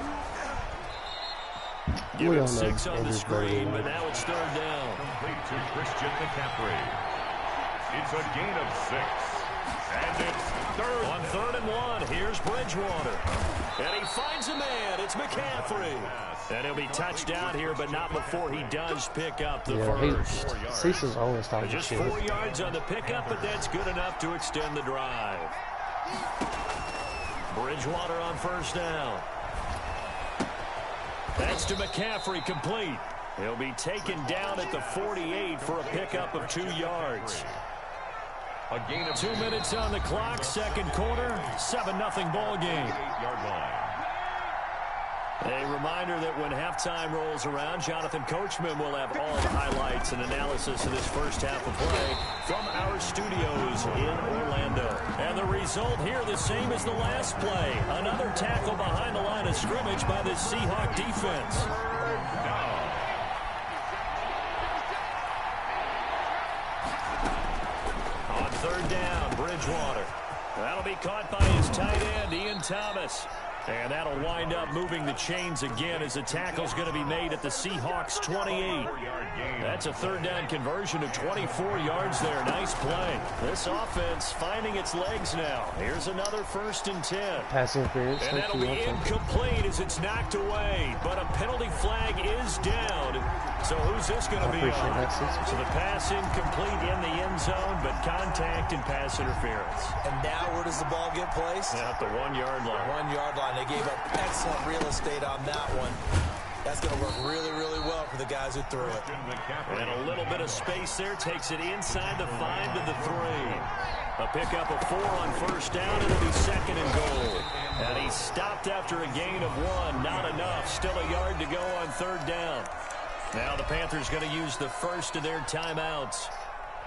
Give it 6 on the screen, but now it's 3rd down. Complete to Christian McCaffrey. It's a gain of 6. And it's 3rd. On 3rd and 1, here's Bridgewater. And he finds a man. It's McCaffrey. And he'll be touched down here, but not before he does pick up the first. Cecil's always talking Just shit. 4 yards on the pickup, but that's good enough to extend the drive. Bridgewater on 1st down. That's to McCaffrey, complete. He'll be taken down at the 48 for a pickup of 2 yards. A gain of 2 minutes on the clock, 2nd quarter, 7-0 ball game. 8-yard line. A reminder that when halftime rolls around, Jonathan Coachman will have all the highlights and analysis of this first half of play from our studios in Orlando. And the result here the same as the last play. Another tackle behind the line of scrimmage by the Seahawk defense. third down, Bridgewater. That'll be caught by his tight end, Ian Thomas. And that'll wind up moving the chains again as the tackle's going to be made at the Seahawks 28. That's a third down conversion of 24 yards there. Nice play. This offense finding its legs now. Here's another 1st and 10. Pass interference. And that'll be incomplete as it's knocked away. But a penalty flag is down. So who's this going to be on? So the pass incomplete in the end zone, but contact and pass interference. And now where does the ball get placed? At the 1 yard line. 1 yard line. They gave up excellent real estate on that one. That's going to work really, really well for the guys who threw it. And a little bit of space there. Takes it inside the 5 to the 3. A pickup of 4 on 1st down. It'll be 2nd and goal. And he stopped after a gain of 1. Not enough. Still a yard to go on 3rd down. Now the Panthers going to use the first of their timeouts,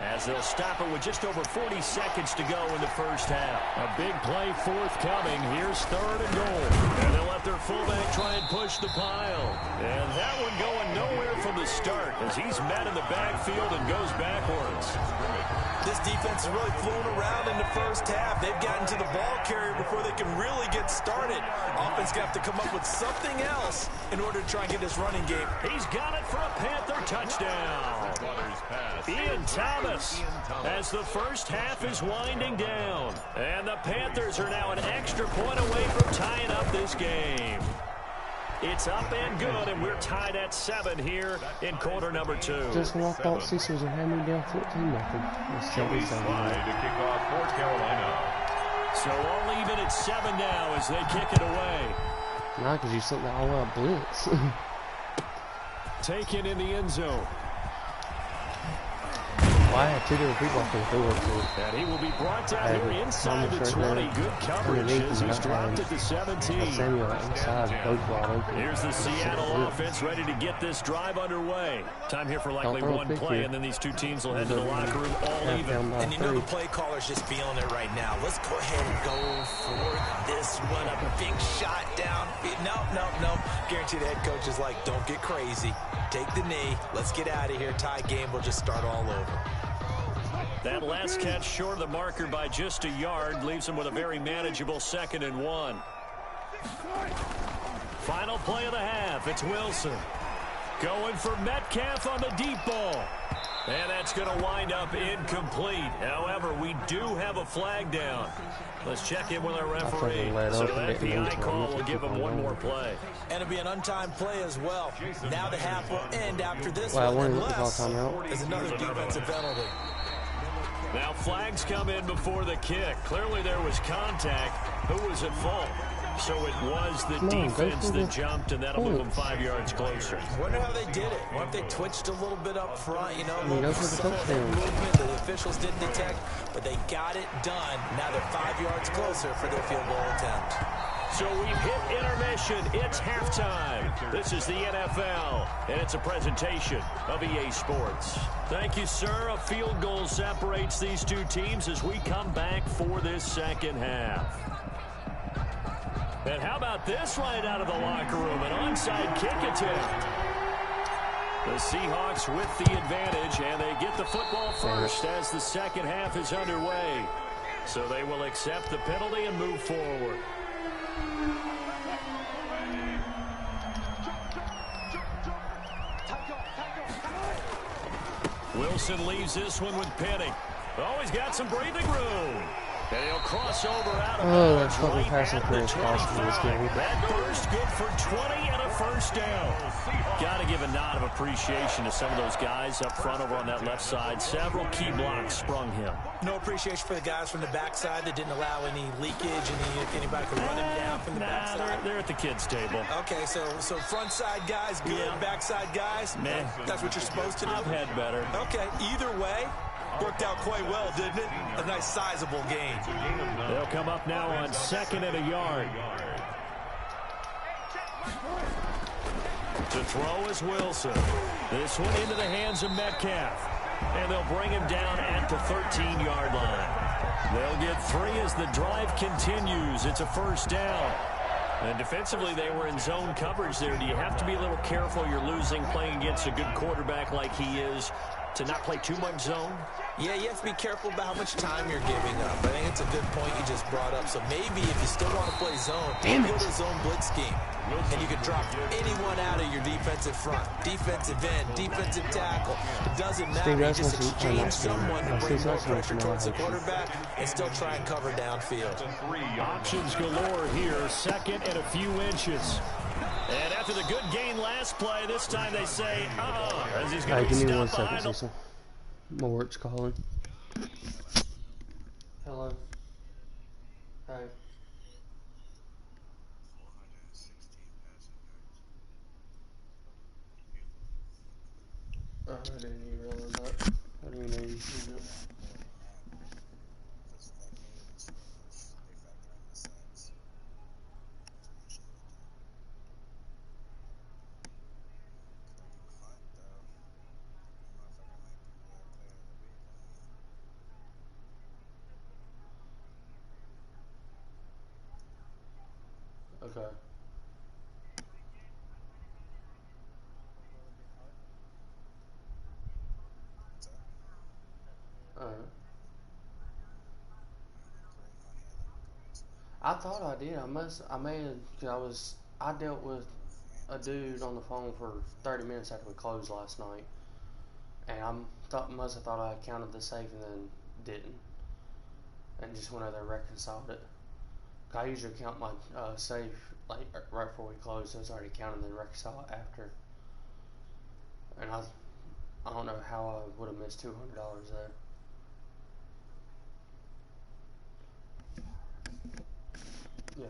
as they'll stop it with just over 40 seconds to go in the first half. A big play forthcoming. Here's 3rd and goal. And they'll let their fullback try and push the pile. And that one going nowhere from the start as he's met in the backfield and goes backwards. This defense is really flown around in the first half. They've gotten to the ball carrier before they can really get started. Offense going to have to come up with something else in order to try and get this running game. He's got it for a Panther touchdown. Ian Thomas, as the first half is winding down. And the Panthers are now an extra point away from tying up this game. It's up and good, and we're tied at 7 here in quarter number 2. Just when I thought Cecil was hand me down 14-0. It's 7-7. To kick off for Carolina. So all even at 7 now as they kick it away. Nah, because you sent that all-out blitz. Taken in the end zone. Well, I had 2 different people I could throw it to. And he will be brought down here inside the 20. Good coverage as he's dropped at the 17. Samuel inside, both wide open. Here's the Seattle offense ready to get this drive underway. Time here for likely one play, and then these two teams will head to the locker room all even. And you know the play caller's just feeling it right now. Let's go ahead and go for this one. A big shot down. No. Guarantee the head coach is like, don't get crazy. Take the knee. Let's get out of here. Tie game. We'll just start all over. That last catch short of the marker by just a yard leaves him with a very manageable 2nd and 1. Final play of the half. It's Wilson going for Metcalf on the deep ball. And that's going to wind up incomplete. However, we do have a flag down. Let's check in with our referee. So that PI call will give him one more play. And it'll be an untimed play as well. Now the half will end after this one, unless there's another defensive penalty. Now flags come in before the kick. Clearly there was contact. Who was at fault? So it was the defense that jumped, and that'll move them 5 yards closer. Wonder how they did it. What if they twitched a little bit up front? You know, movement the officials didn't detect, but they got it done. Now they're 5 yards closer for their field goal attempt. So we've hit intermission. It's halftime. This is the NFL, and it's a presentation of EA Sports. Thank you, sir. A field goal separates these two teams as we come back for this second half. And how about this right out of the locker room? An onside kick attempt. The Seahawks with the advantage, and they get the football first as the second half is underway. So they will accept the penalty and move forward. Wilson leaves this one with Penning. Oh, he's got some breathing room. And he'll cross over out of that's fucking passing for his cost in this game. That burst good for 20 and a first down. Got to give a nod of appreciation to some of those guys up front over on that left side. Several key blocks sprung him. No appreciation for the guys from the backside that didn't allow any leakage, anybody could run him down from the backside. They're at the kids' table. Okay, so front side guys good, backside guys, that's what you're supposed to do? I've had better. Okay, either way, worked out quite well, didn't it? A nice sizable gain. They'll come up now on 2nd and a yard. To throw is Wilson. This one into the hands of Metcalf. And they'll bring him down at the 13-yard line. They'll get 3 as the drive continues. It's a first down. And defensively, they were in zone coverage there. Do you have to be a little careful? You're losing playing against a good quarterback like he is. to not play too much zone? Yeah, you have to be careful about how much time you're giving up. I think it's a good point you just brought up. So maybe if you still want to play zone, go to zone blitz scheme. And you can drop anyone out of your defensive front, defensive end, defensive tackle. It doesn't matter. You just exchange someone to bring more pressure towards the quarterback and still try and cover downfield. Options galore here, 2nd and a few inches. And after the good gain last play, this time they say, as he's going to give me 1 stop second, behind. Cecil. My work's calling. Hello. Hey. I didn't even realize that. I didn't even know you could do it. Okay. Alright. I thought I did. I dealt with a dude on the phone for 30 minutes after we closed last night. And must have thought I counted the safe and then didn't. And just went over there and reconciled it. I usually count my safe like right before we close, so it's already counted and then reconcile it after. And I don't know how I would have missed $200 there. Yeah.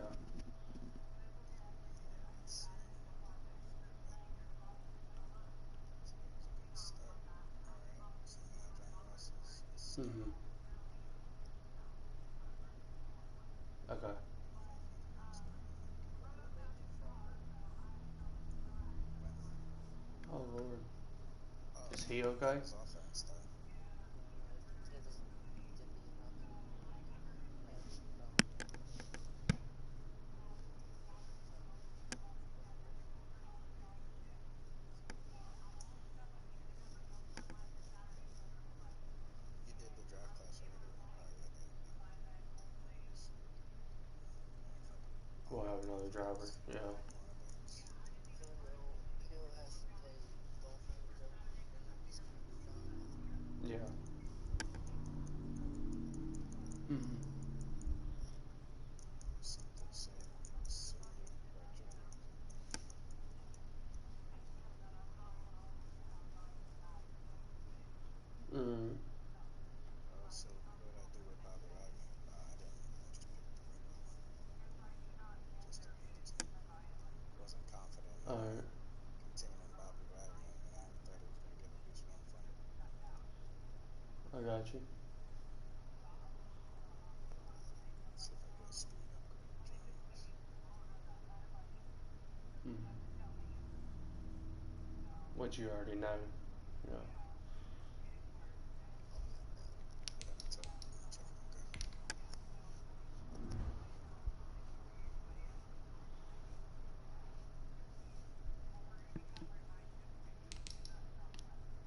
Mhm. Okay. Oh Lord. Is he okay? We'll have another driver. Yeah. Yeah. Mhm. Mm. Alright. I got you. Mm. What you already know. Yeah.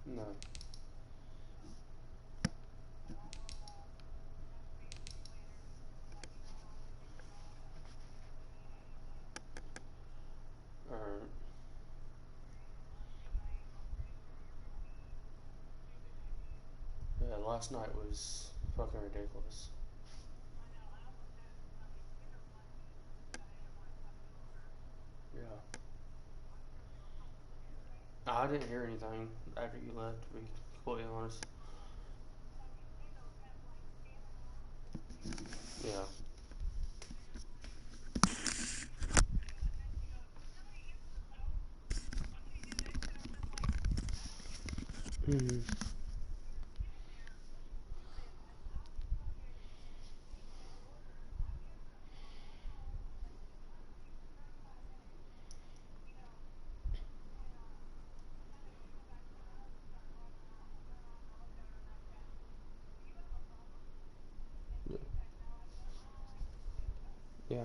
No. Alright. Yeah, last night was fucking ridiculous. Yeah. I didn't hear anything after you left, to be completely honest. Yeah. Mm-hmm. Yeah.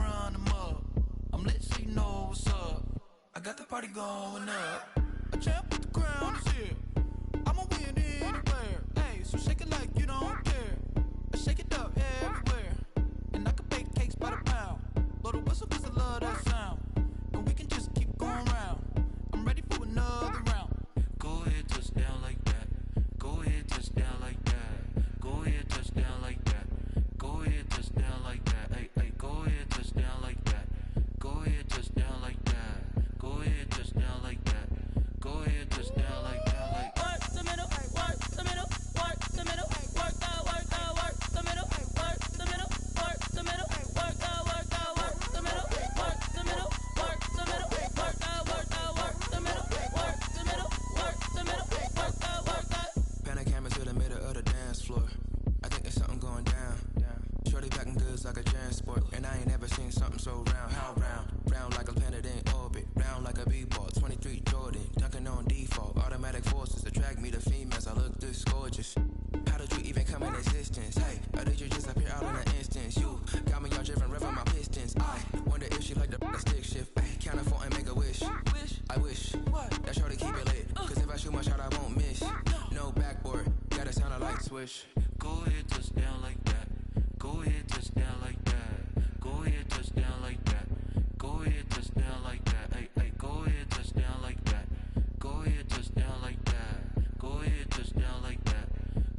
run them up. I'm lit so you know what's up. I got the party going up. A champ with the crown is here. I'ma win anywhere. Hey, so shake it like you don't care. I shake it up everywhere. And I can bake cakes by the pound. Blow the whistle 'cause I love that sound. And we can just keep going round. I'm ready for another round. Go ahead, touch down like that. Go ahead, touch down like that. Go ahead, touch down like that. Go ahead, touch down like that. Hey, hey, go ahead, touch down like that. Go ahead, touch down like that. Go ahead, touch down like that. Go ahead, touch down like that. Like Work the middle, work the middle, work the middle, work the middle, work the middle, work the middle, work the middle, work the middle, work the middle, work the middle, work the middle, work the middle, work the middle, work the. pan a camera to the middle of the dance floor. I think there's something going down. Shorty packing goods like a transport, and I ain't never seen something so round. How round? Round like a planet in orbit, round like a b-ball. 23 Jordan, dunking on default. Automatic forces attract me to females. I look this gorgeous. How did you even come in existence? Hey, or did you just appear out in an instance? You got me all driven, revving my pistons. I wonder if she like the stick shift. Hey, count it 4 and make a wish. I wish that shorty keep it lit. 'Cause if I shoot my shot, I won't miss. No backboard, gotta sound a like swish. Go ahead, touch down like that. Go ahead, touch down like that. Go ahead, touch down like that. Go ahead, touch down like that. Hey, hey, go ahead, touch down like that. Go ahead, touch down like that. Go ahead, touch down like that.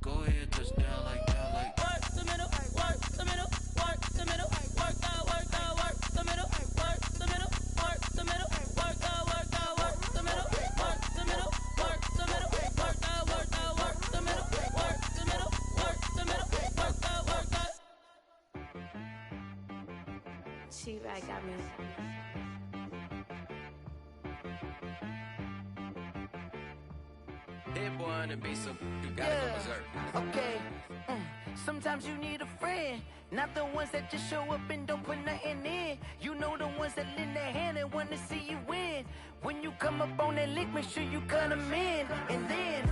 Go ahead, touch down like that. Like Work the middle, work the middle, work the middle, work the middle, work the middle, work the middle, work the middle, work the middle, work the middle, work the middle, work the middle, work the middle, work the. T-Rag got me. Hit boy on the beat, so you gotta go berserk. Okay. Sometimes you need a friend, not the ones that just show up and don't put nothing in. You know the ones that lend their hand and want to see you win. When you come up on that lick, make sure you cut them in. And then,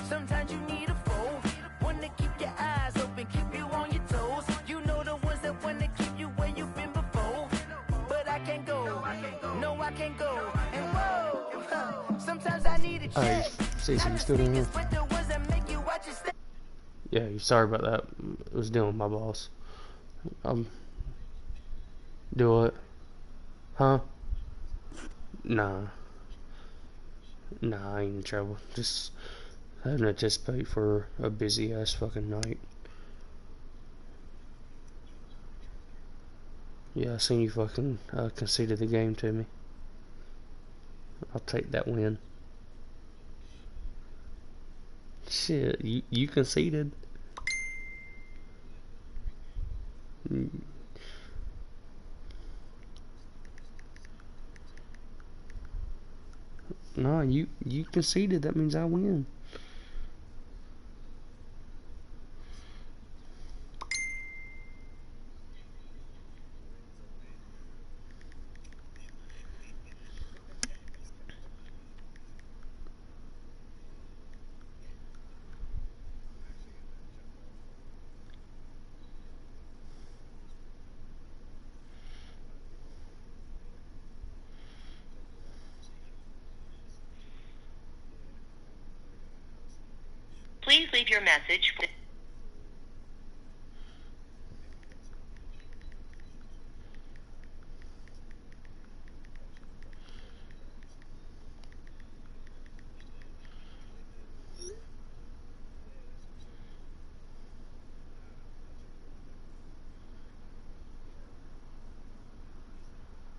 sometimes you need a foe, one to keep your eyes open, keep you on your toes. You know the ones that want to keep you where you've been before. But I can't go, no I can't go. And whoa, sometimes I need a check. Hey, Cecil, you still in here? Yeah, sorry about that. I was dealing with my boss. Do it. Huh? Nah, I ain't in trouble. Just having to anticipate for a busy ass fucking night. Yeah, I seen you fucking conceded the game to me. I'll take that win. Shit, you conceded. No, you conceded. That means I win. Please leave your message.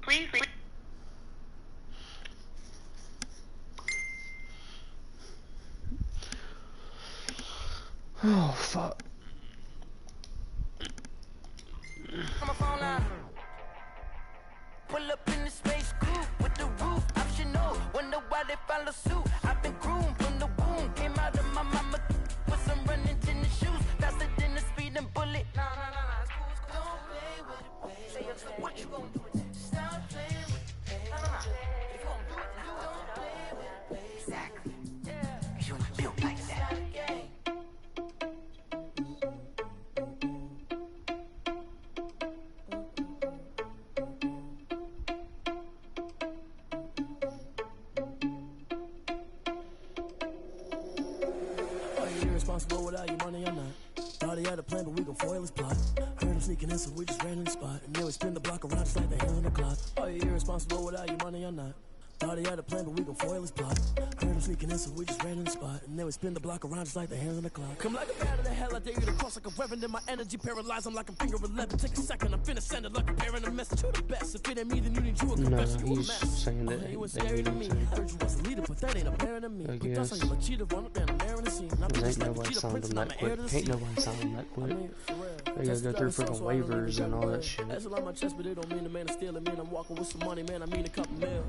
Please leave. Oh fuck. I'm a phone line. Pull up in the space coupe with the roof optional. Wonder why they follow suit. I've been groomed from the womb. Came out of my mama with some running tennis shoes. Faster than a speeding bullet. Nah, it's cool. Don't play with it, baby. What you gonna do with it? Stop playing with it, baby. If you gonna do it, you don't play with it, baby. Exactly. Yeah. You ain't built like that. irresponsible without your money or not. Thought he had a plan, but we gon' foil his plot. Heard him sneaking in, so we just ran in the spot. And then we spin the block around just like the hands on the clock. Are you irresponsible without your money or not? Thought he had a plan, but we gon' foil his plot. Heard him sneaking in, so we just ran in the spot. And then we spin the block around just like the hands on the clock. Come like a bat of the hell, I dare you to cross like a reverend. In my energy paralyzed, I'm like a finger 11. Take a second, I'm finna send it like a parent a message. Who the best? If it ain't me, then you need you a confession. No, he's saying that you was they scary need to him me. to. I heard you was a leader, but that ain't apparent to me. I But that's guess. how you a cheater, run up down, I'm airing the scene. Ain't nobody signed him that quick. Ain't nobody signed him that quick. They gotta go through freaking waivers and all that shit. That's a lot on my chest, but it don't mean the man is stealing. Man, I'm walking with some money, man. I mean a couple mil.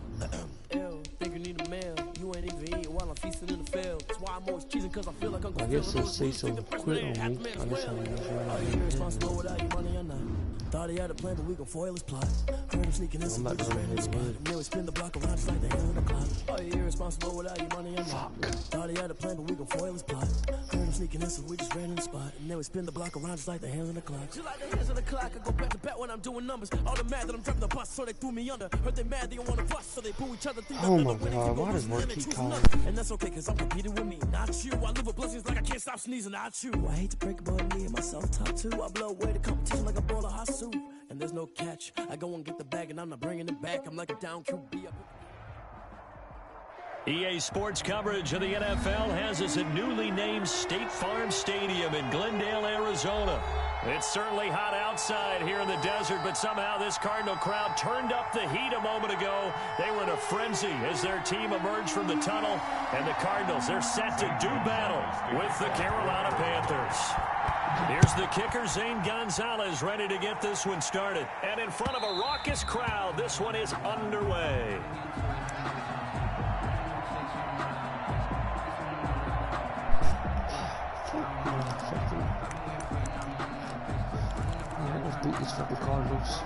Ew, think you need a meal. You ain't even eating while I'm feasting in the field. That's why I'm always cheesing, cause I feel like I'm I guess this Cecil quit on me. I guess I Are you irresponsible without your money or not? Thought he had a plan, but we gon' foil his plot. Heard him sneaking in, so we just ran in the spot. And then we spin the block around just like the hands on the clock. Are you irresponsible without your money or not? Thought he had a plan, but we gon' foil his plot. Heard him sneaking in, so we just ran in the spot. And then we spin the block around just like the hands on the clock. Just like the hands on the clock, I go back to back when I'm doing numbers. All the mad that I'm driving the bus, so they threw me under. Heard they mad, they don't wanna bust, so they boo each other through. Oh my god, why does work keep calling? And that's okay, cause I'm competing with me, not you. I live with blessings like I can't stop sneezing, not you. I hate to break it, but me and myself top two. I blow away the competition like a bowl of hot soup. And there's no catch. I go and get the bag, and I'm not bringing it back. I'm like a down QB. EA Sports coverage of the NFL has us at newly named State Farm Stadium in Glendale, Arizona. It's certainly hot outside here in the desert, but somehow this Cardinal crowd turned up the heat a moment ago. They were in a frenzy as their team emerged from the tunnel, and the Cardinals, they're set to do battle with the Carolina Panthers. Here's the kicker, Zane Gonzalez, ready to get this one started. And in front of a raucous crowd, this one is underway. Let's beat these fucking Cardinals.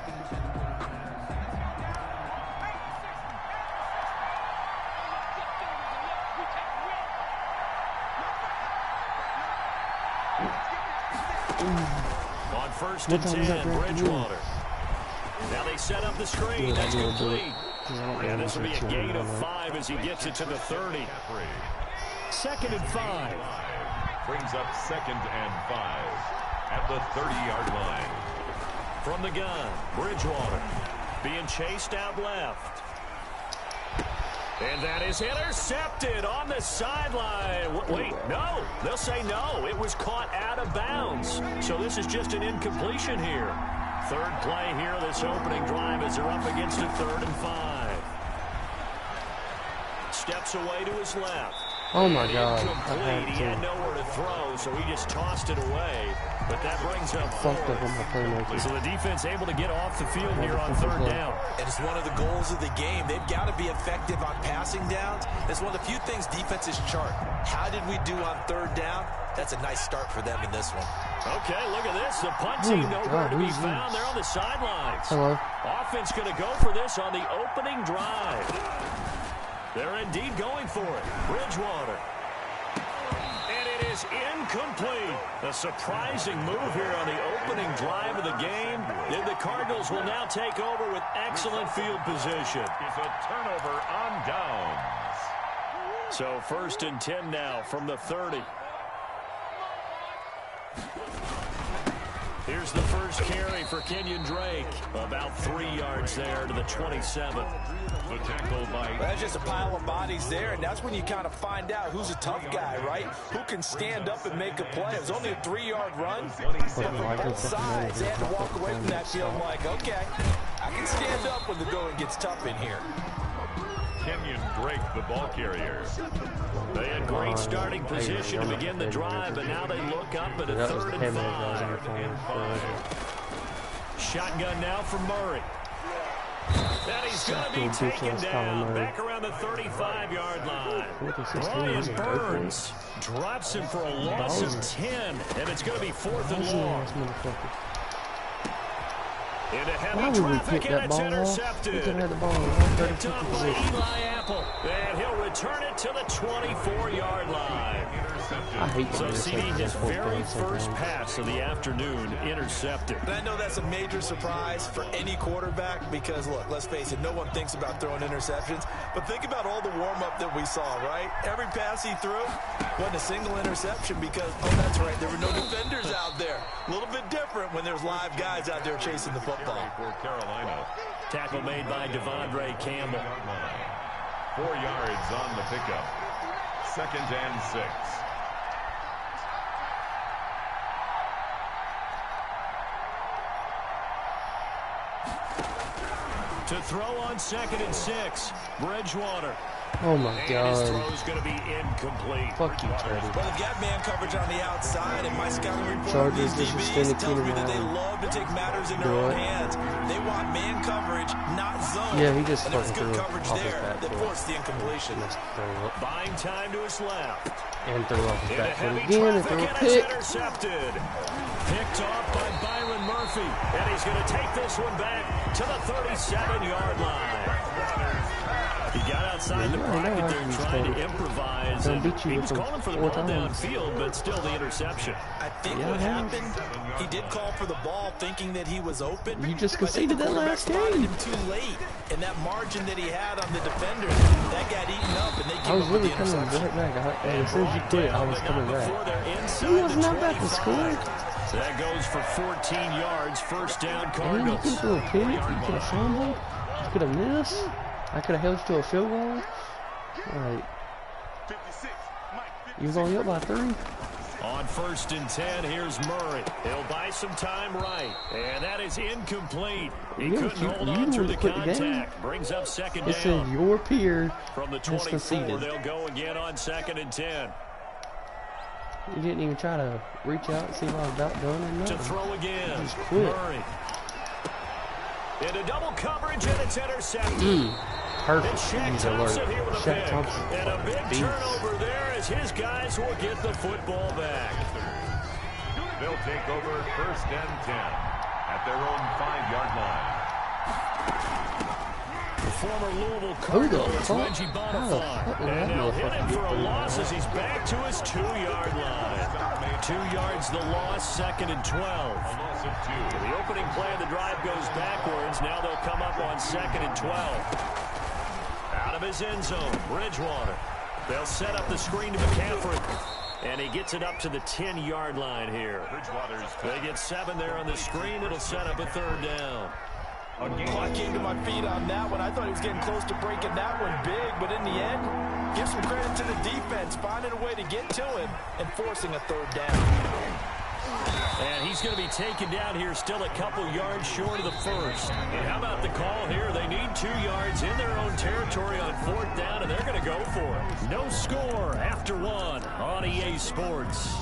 On first and 10, Bridgewater. Now they set up the screen. That's complete. And this will be a gain of 5 as he gets it to the 30. 2nd and 5. Brings up 2nd and 5 at the 30-yard line. From the gun, Bridgewater being chased out left. And that is intercepted on the sideline. Wait, no. They'll say no. It was caught out of bounds. So this is just an incompletion here. Third play here, this opening drive as they're up against a 3rd and 5. Steps away to his left. Oh my god. He had nowhere to throw, so he just tossed it away. But that brings up fucked up on my playmaker. So the defense able to get off the field here on 3rd down. And it's one of the goals of the game. They've got to be effective on passing downs. It's one of the few things defenses chart. How did we do on 3rd down? That's a nice start for them in this one. Okay, look at this. The punt team nowhere to be found. They're on the sidelines. Hello. Offense going to go for this on the opening drive. They're indeed going for it. Bridgewater. And it is incomplete. A surprising move here on the opening drive of the game. And the Cardinals will now take over with excellent field position. It's a turnover on downs. So 1st and 10 now from the 30. Here's the first carry for Kenyon Drake. About 3 yards there to the 27. The tackle by... That's just a pile of bodies there, and that's when you kind of find out who's a tough guy, right? Who can stand up and make a play. It was only a 3-yard run, but from both sides, they had to walk away from that field like, okay, I can stand up when the going gets tough in here. Kenyon Drake, the ball carrier. They had great starting position to begin the drive, but now they look up at a 3rd and 5. Shotgun now from Murray. And he's going to be taken down back around the 35-yard line. Brian Burns drops him for a loss of 10, and it's going to be 4th and long. Into heavy traffic, and it's intercepted. Picked up by Eli Apple, and he'll return it to the 24-yard line. I hate So when CD, his very first pass of the afternoon intercepted. And I know that's a major surprise for any quarterback because, look, let's face it, no one thinks about throwing interceptions. But think about all the warm-up that we saw, right? Every pass he threw wasn't a single interception because, oh, that's right, there were no defenders out there. A little bit different when there's live guys out there chasing the football. For Carolina. Tackle made by Devondre Campbell. 4 yards on the pickup. 2nd and 6. To throw on 2nd and 6, Bridgewater. Oh my God. His throw's going to be incomplete. Fuck you, Teddy. Well, they've got man coverage on the outside, and my scouting report Chargers of these just DBs extended tells me that they Keenan love to take matters in their own hands. They want man coverage, not zone. Yeah, he just and there's fucking good threw coverage off his there back that foot. forced the incompletion. Buying time to his left. And threw off his Into back foot heavy again and traffic, threw a and pick. it's intercepted. Picked off by Byron Murphy. And he's going to take this one back to the 37-yard line. He got outside the pocket there trying to improvise. And he was calling for the ball downfield, but still the interception. I think what happened, he did call for the ball thinking that he was open. You just conceded that last spotted game. him too late. And that margin that he had on the defender, that got eaten up, and they I came was up with really the coming interception. right back. As soon as you quit, I was coming back. He was not back to score. So that goes for 14 yards. First down, And you Cardinals. could throw a pick. You could have fumbled. You could have missed. I could have held you to a field goal. Like, you was only up by 3. On 1st and 10, here's Murray. He'll buy some time right. And that is incomplete. He couldn't hold on through the contact. Brings up 2nd down. It said your peer From the has 24, conceded. they'll go again on 2nd and 10. You didn't even try to reach out and see what I was about done or nothing. To throw again. Just quit. Murray. Into double coverage, and it's intercepted. Perfect. Shaq He's alert. Thompson here with a Shaq pick. Thompson. And a big Beast. turnover there as his guys will get the football back. They'll take over 1st and 10 at their own 5-yard line. The former Louisville Cardinal, it's Reggie How Bonifant. the fuck did And that they'll hit him motherfucker for a get loss as he's back to his 2-yard line. 2 yards the loss, 2nd and 12. The opening play of the drive goes backwards. Now they'll come up on 2nd and 12. Out of his end zone, Bridgewater. They'll set up the screen to McCaffrey. And he gets it up to the 10-yard line here. They get 7 there on the screen. It'll set up a 3rd down. Clock came to my feet on that one. I thought he was getting close to breaking that one big, but in the end, give some credit to the defense, finding a way to get to him and forcing a 3rd down. And he's going to be taken down here still a couple yards short of the 1st. And how about the call here? They need 2 yards in their own territory on 4th down, and they're going to go for it. No score after 1 on EA Sports.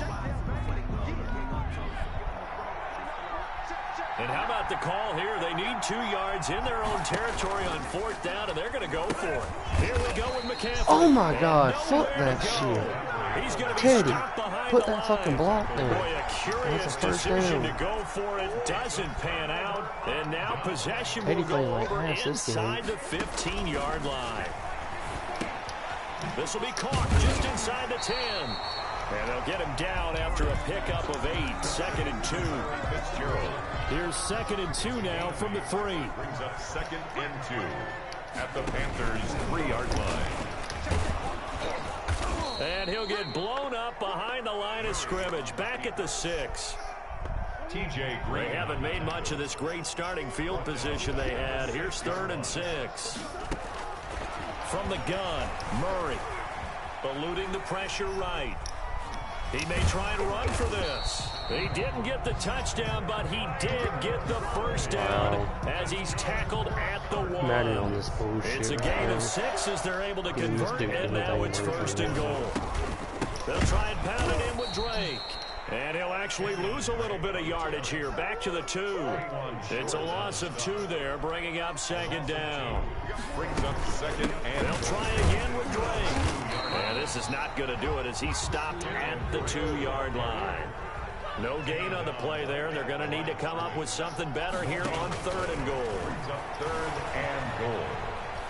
And how about the call here? They need 2 yards in their own territory on 4th down, and they're going to go for it. Here we go with McCaffrey. Oh my God, fuck that shit. He's going to be Teddy, stopped behind put the that fucking block there. Boy, a curious That's a first decision down. to go for it. Doesn't pan out. And now possession will Teddy played go like over ass this inside the 15-yard line. This will be caught just inside the 10. And they'll get him down after a pickup of 8. 2nd and 2. Here's 2nd and 2 now from the 3. Brings up 2nd and 2 at the Panthers' 3-yard line. And he'll get blown up behind the line of scrimmage. Back at the 6. TJ Green. They haven't made much of this great starting field position they had. Here's 3rd and 6. From the gun, Murray. Eluding the pressure right. He may try and run for this. He didn't get the touchdown, but he did get the 1st down as he's tackled at the 1. On this bullshit It's a right gain now. of 6 as they're able to convert, and now it's 1st and goal. They'll try and pound it in with Drake. And he'll actually lose a little bit of yardage here. Back to the 2. It's a loss of 2 there, bringing up 2nd down. Brings up 2nd and They'll try again with Drake. And this is not going to do it as he stopped at the 2-yard line. No gain on the play there. They're going to need to come up with something better here on 3rd and goal. brings up 3rd and goal.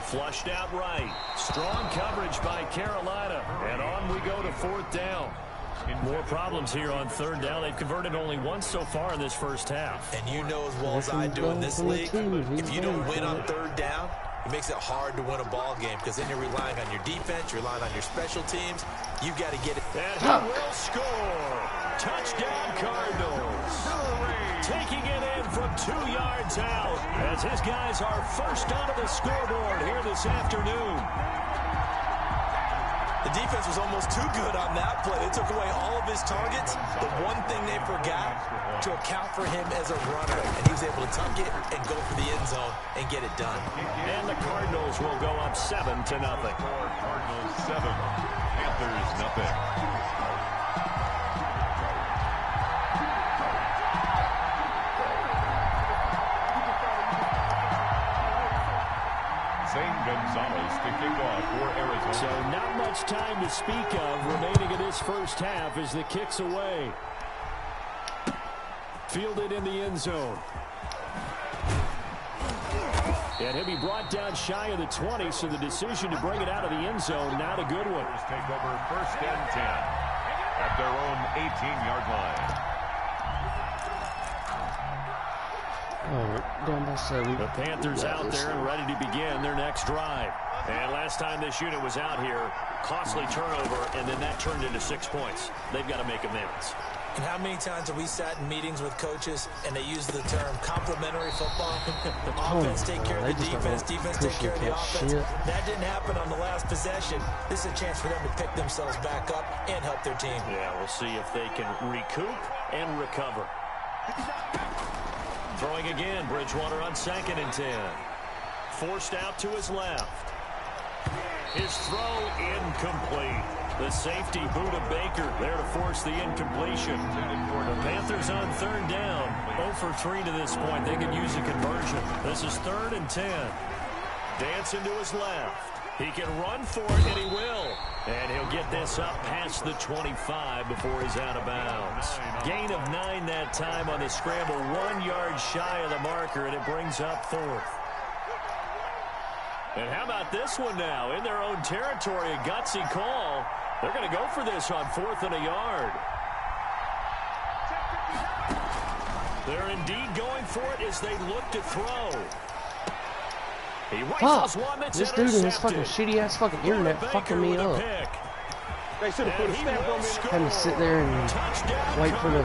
Flushed out right. Strong coverage by Carolina. And on we go to 4th down. More problems here on third down. They've converted only once so far in this first half. And you know as well as I do in this league, if you don't win on third down, it makes it hard to win a ball game because then you're relying on your defense, you're relying on your special teams. You've got to get it. And he will score. Touchdown Cardinals. Taking it in from 2 yards out as his guys are first onto the scoreboard here this afternoon. The defense was almost too good on that play. They took away all of his targets. The one thing they forgot to account for him as a runner, and he was able to tuck it and go for the end zone and get it done. And the Cardinals will go up 7-0. Cardinals 7, Panthers nothing. Gonzalez to kick off for Arizona. So not much time to speak of remaining in this first half as the kick's away. Fielded in the end zone. And he'll be brought down shy of the 20, so the decision to bring it out of the end zone, not a good one. Take over 1st and 10 at their own 18-yard line. The Panthers out there and ready to begin their next drive. And last time this unit was out here, costly turnover, and then that turned into 6 points. They've got to make amends. And how many times have we sat in meetings with coaches and they use the term complementary football? Offense take care of the defense, defense take care of the offense. That didn't happen on the last possession. This is a chance for them to pick themselves back up and help their team. Yeah, we'll see if they can recoup and recover. Throwing again, Bridgewater on 2nd and 10. Forced out to his left. His throw incomplete. The safety, Buda Baker, there to force the incompletion. The Panthers on 3rd down. 0 for 3 to this point. They can use a conversion. This is 3rd and 10. Dancing to his left. He can run for it, and he will. And he'll get this up past the 25 before he's out of bounds. Gain of 9 that time on the scramble. 1 yard shy of the marker, and it brings up 4th. And how about this one now? In their own territory, a gutsy call. They're going to go for this on 4th and a yard. They're indeed going for it as they look to throw. He rifles one that's this dude in this fucking shitty ass fucking internet fucking me up. They should have put a stamp on me. Having to sit there and wait for the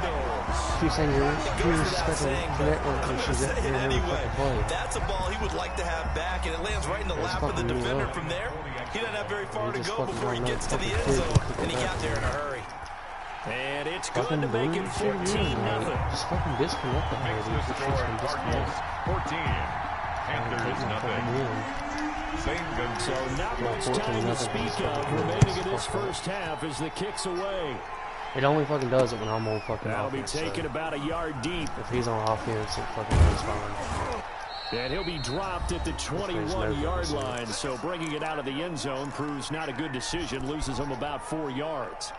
few saying you're disrespecting the network and she's at the end of the fucking play. That's a ball he would like to have back, and it lands right in the lap of the defender from there. He doesn't have very far to go before he gets to the end zone, and he got there in a hurry. And it's good to make it 14-0. Just fucking disconnect the Cardinals 14. Panthers nothing. So not much time to speak of remaining in this first half as the kick's away. It only fucking does it when I'm on fucking That'll offense. be taken about a yard deep. If he's on offense, it fucking goes fine. And he'll be dropped at the 21-yard line, so bringing it out of the end zone proves not a good decision, loses him about 4 yards.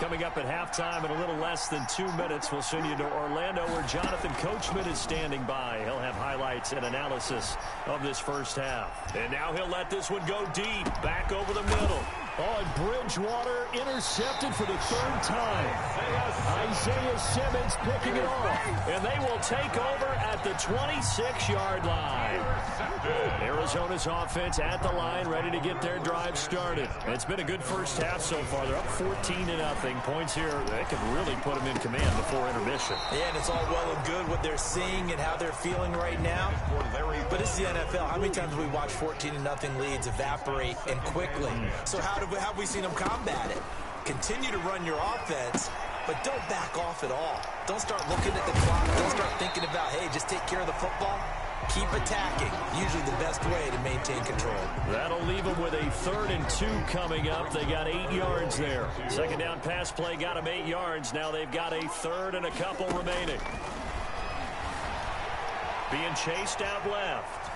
Coming up at halftime in a little less than 2 minutes, we'll send you to Orlando where Jonathan Coachman is standing by. He'll have highlights and analysis of this first half. And now he'll let this one go deep, back over the middle. Oh, and Bridgewater intercepted for the 3rd time. Isaiah Simmons picking it off. And they will take over at the 26-yard line. Arizona's offense at the line, ready to get their drive started. It's been a good first half so far. They're up 14-0. Points here, they could really put them in command before intermission. Yeah, and it's all well and good what they're seeing and how they're feeling right now. But it's the NFL. How many times have we watched 14-0 leads evaporate and quickly? So how have we seen them combat it? Continue to run your offense, but don't back off at all. Don't start looking at the clock. Don't start thinking about, hey, just take care of the football. Keep attacking. Usually the best way to maintain control. That'll leave them with a 3rd and 2 coming up. They got 8 yards there. Second down pass play got them 8 yards. Now they've got a 3rd and a couple remaining. Being chased out left.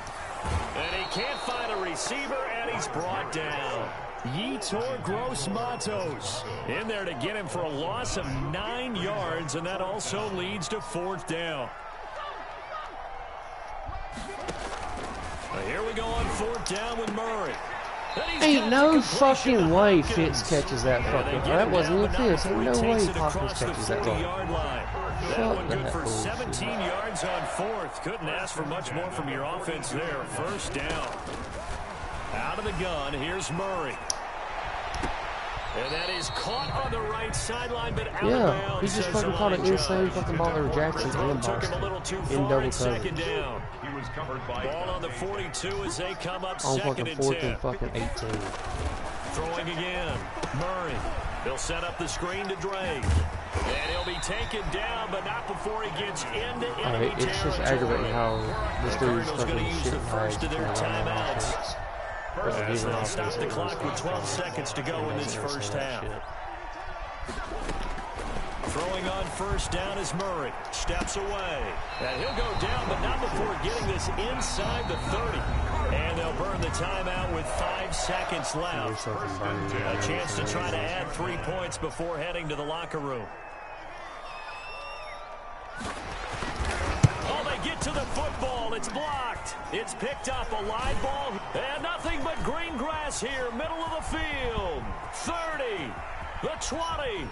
And he can't find a receiver, and he's brought down. Yetur Gross-Matos in there to get him for a loss of 9 yards, and that also leads to 4th down. Here we go on 4th down with Murray. Ain't no fucking way Fitz catches that fucking. That wasn't even Fitz. Ain't no way Hawkins catches that ball. That one good for 17 yards on fourth. Couldn't ask for much more from your offense there. First down. Out of the gun, here's Murray. And that is caught on the right sideline, but out of bounds. He just fucking caught an insane fucking ball over Jackson and Boston in double coverage. Ball on the 42 as they come up on second fucking and 10. and fucking 18. Throwing again. Murray. They'll set up the screen to Drake. And he'll be taken down, but not before he gets into enemy territory. It's just aggravating how this dude's going to use the first of their timeouts. They'll stop the clock with 12 seconds to go in this first half. Throwing on first down is Murray. Steps away. And he'll go down, but not before getting this inside the 30. And they'll burn the timeout with 5 seconds left. A chance to try to add 3 points before heading to the locker room. Oh, they get to the football. It's blocked. It's picked up. A live ball. And nothing but green grass here. Middle of the field. 30. The 20.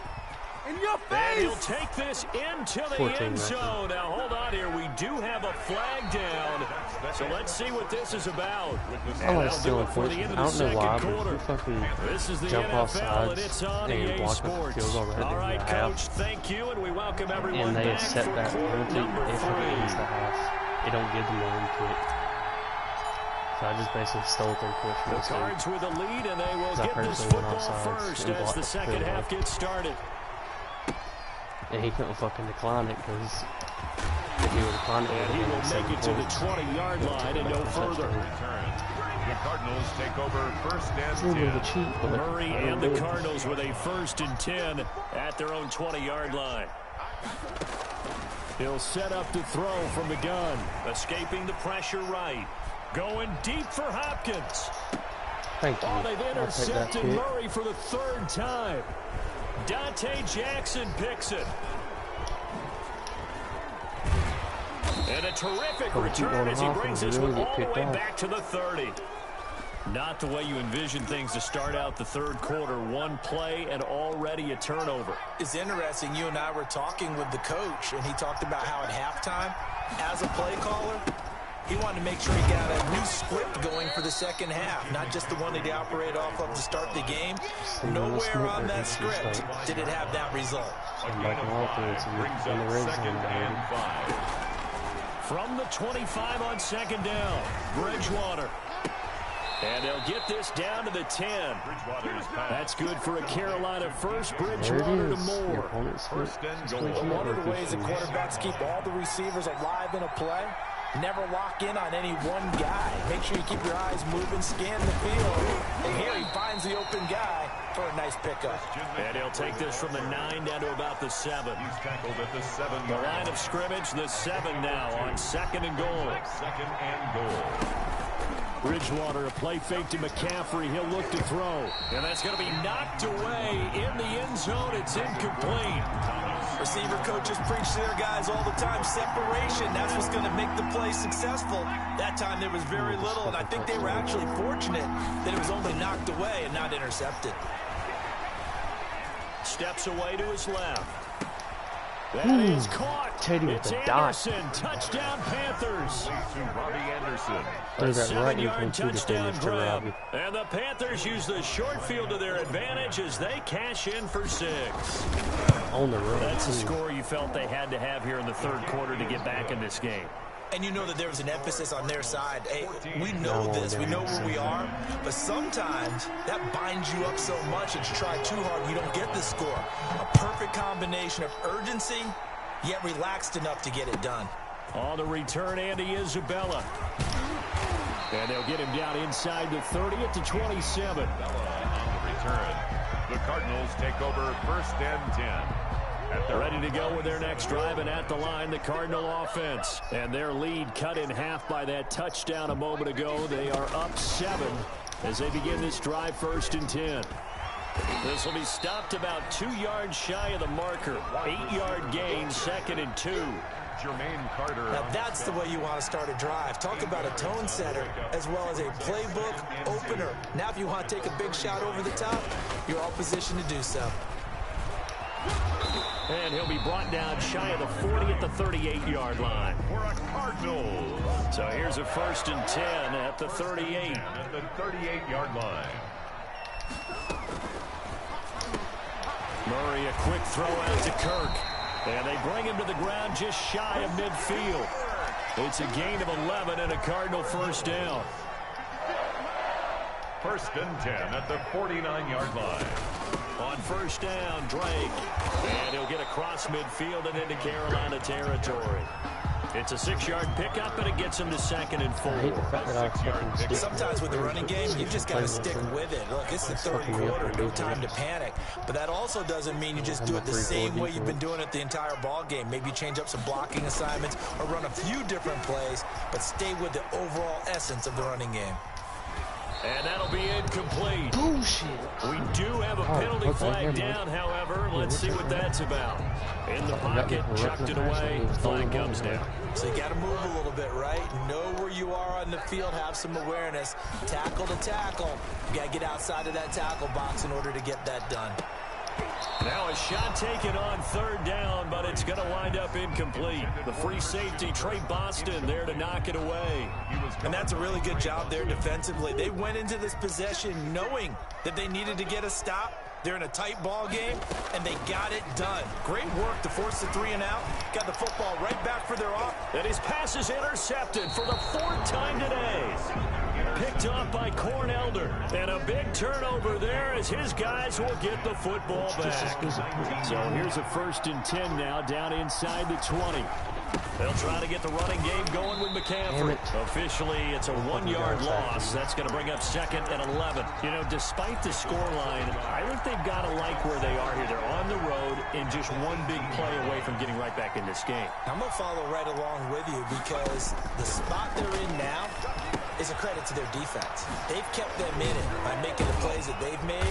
In your face! And he'll take this into the end zone. Now, hold on here. We do have a flag down. So let's see what this is about. I like stealing points. I don't know why, but you fucking jump off sides and block the field already. All right, Coach, thank you, and we welcome everyone and they back accept for that penalty if it ends the half. They don't give them one kick. So I just basically stole 3 points from the Cards with a lead, and they will get this football first as the second half gets started. And he couldn't fucking decline it because if he would decline it, he will make it to the 20-yard line and no further. The Cardinals take over first and 10. Murray and the Cardinals with a first and 10 at their own 20-yard line. He'll set up to throw from the gun. Escaping the pressure right. Going deep for Hopkins. Thank you. Oh, they've intercepted Murray for the 3rd time. Dante Jackson picks it. And a terrific return as he brings this one all the way back to the 30. Not the way you envision things to start out the third quarter. One play and already a turnover. It's interesting. You and I were talking with the coach, and he talked about how at halftime, as a play caller, he wanted to make sure he got a new script going for the second half, not just the one that he operated off of to start the game. Nowhere on that script did it have that result. From the 25 on second down, Bridgewater. And they'll get this down to the 10. That's good for a Carolina first. Bridgewater to Moore. One of the ways that quarterbacks keep all the receivers alive in a play, never lock in on any one guy. Make sure you keep your eyes moving, scan the field. And here he finds the open guy for a nice pickup. And he'll take this from the 9 down to about the 7. He's tackled at the 7. The line of scrimmage, the 7 now on second and goal. Second and goal. Bridgewater, a play fake to McCaffrey. He'll look to throw. And that's going to be knocked away in the end zone. It's incomplete. Receiver coaches preach to their guys all the time. Separation, that's what's going to make the play successful. That time there was very little, and I think they were actually fortunate that it was only knocked away and not intercepted. Steps away to his left. That is caught. Teddy with it's the dot. Touchdown Panthers. Robbie Anderson. A 7-yard touchdown grab. And the Panthers use the short field to their advantage as they cash in for 6. On the road. That's the score you felt they had to have here in the third quarter to get back in this game. And you know that there was an emphasis on their side. Hey, we know this. We know where we are. But sometimes that binds you up so much that you try too hard, you don't get the score. A perfect combination of urgency, yet relaxed enough to get it done. On the return, Andy Isabella. And they'll get him down inside the 30 at the 27. On the return, the Cardinals take over first and 10. They're ready to go with their next drive, and at the line, the Cardinal offense. And their lead cut in half by that touchdown a moment ago. They are up 7 as they begin this drive first and 10. This will be stopped about 2 yards shy of the marker. 8-yard gain, second and 2. Now that's the way you want to start a drive. Talk about a tone setter as well as a playbook opener. Now if you want to take a big shot over the top, you're all positioned to do so. And he'll be brought down shy of the 40 at the 38-yard line. For a Cardinals. So here's a 1st and 10 at the 38. At the 38-yard line. Murray, a quick throw out to Kirk. And they bring him to the ground just shy of midfield. It's a gain of 11 and a Cardinal 1st down. 1st and 10 at the 49-yard line. On 1st down, Drake. And he'll get across midfield and into Carolina territory. It's a 6-yard pickup, and it gets him to 2nd and 4. Sometimes with the running game, you've just got to stick with it. Look, it's the 3rd quarter, no time to panic. But that also doesn't mean you just do it the same way you've been doing it the entire ball game. Maybe you change up some blocking assignments or run a few different plays, but stay with the overall essence of the running game. And that'll be incomplete. Bullshit. We do have a penalty flag down, however. Let's see what that's about. In the pocket, chucked it away. Flag comes down. So you got to move a little bit, right? Know where you are on the field. Have some awareness. Tackle to tackle. You got to get outside of that tackle box in order to get that done. Now a shot taken on 3rd down, but it's going to wind up incomplete. The free safety, Trey Boston, there to knock it away. And that's a really good job there defensively. They went into this possession knowing that they needed to get a stop. They're in a tight ball game, and they got it done. Great work to force the 3 and out. Got the football right back for their off. And his pass is intercepted for the 4th time today. Picked off by Cornelder. And a big turnover there as his guys will get the football back. So here's a 1st and 10 now down inside the 20. They'll try to get the running game going with McCaffrey. Officially, it's a 1-yard loss. That's going to bring up 2nd and 11. You know, despite the scoreline, I think they've got to like where they are here. They're on the road and just one big play away from getting right back in this game. I'm going to follow right along with you because the spot they're in now is a credit to their defense. They've kept them in it by making the plays that they've made,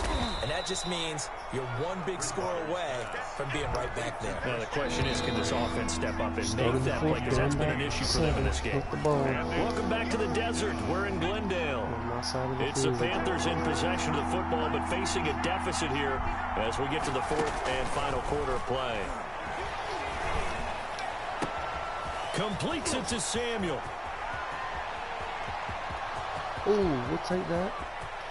and that just means you're one big score away from being right back there. Now the question is, can this offense step up and make that play? Because that's been an issue for them in this game. Welcome back to the desert. We're in Glendale. It's the Panthers in possession of the football, but facing a deficit here as we get to the 4th and final quarter of play. Completes it to Samuel. Ooh, we'll take that.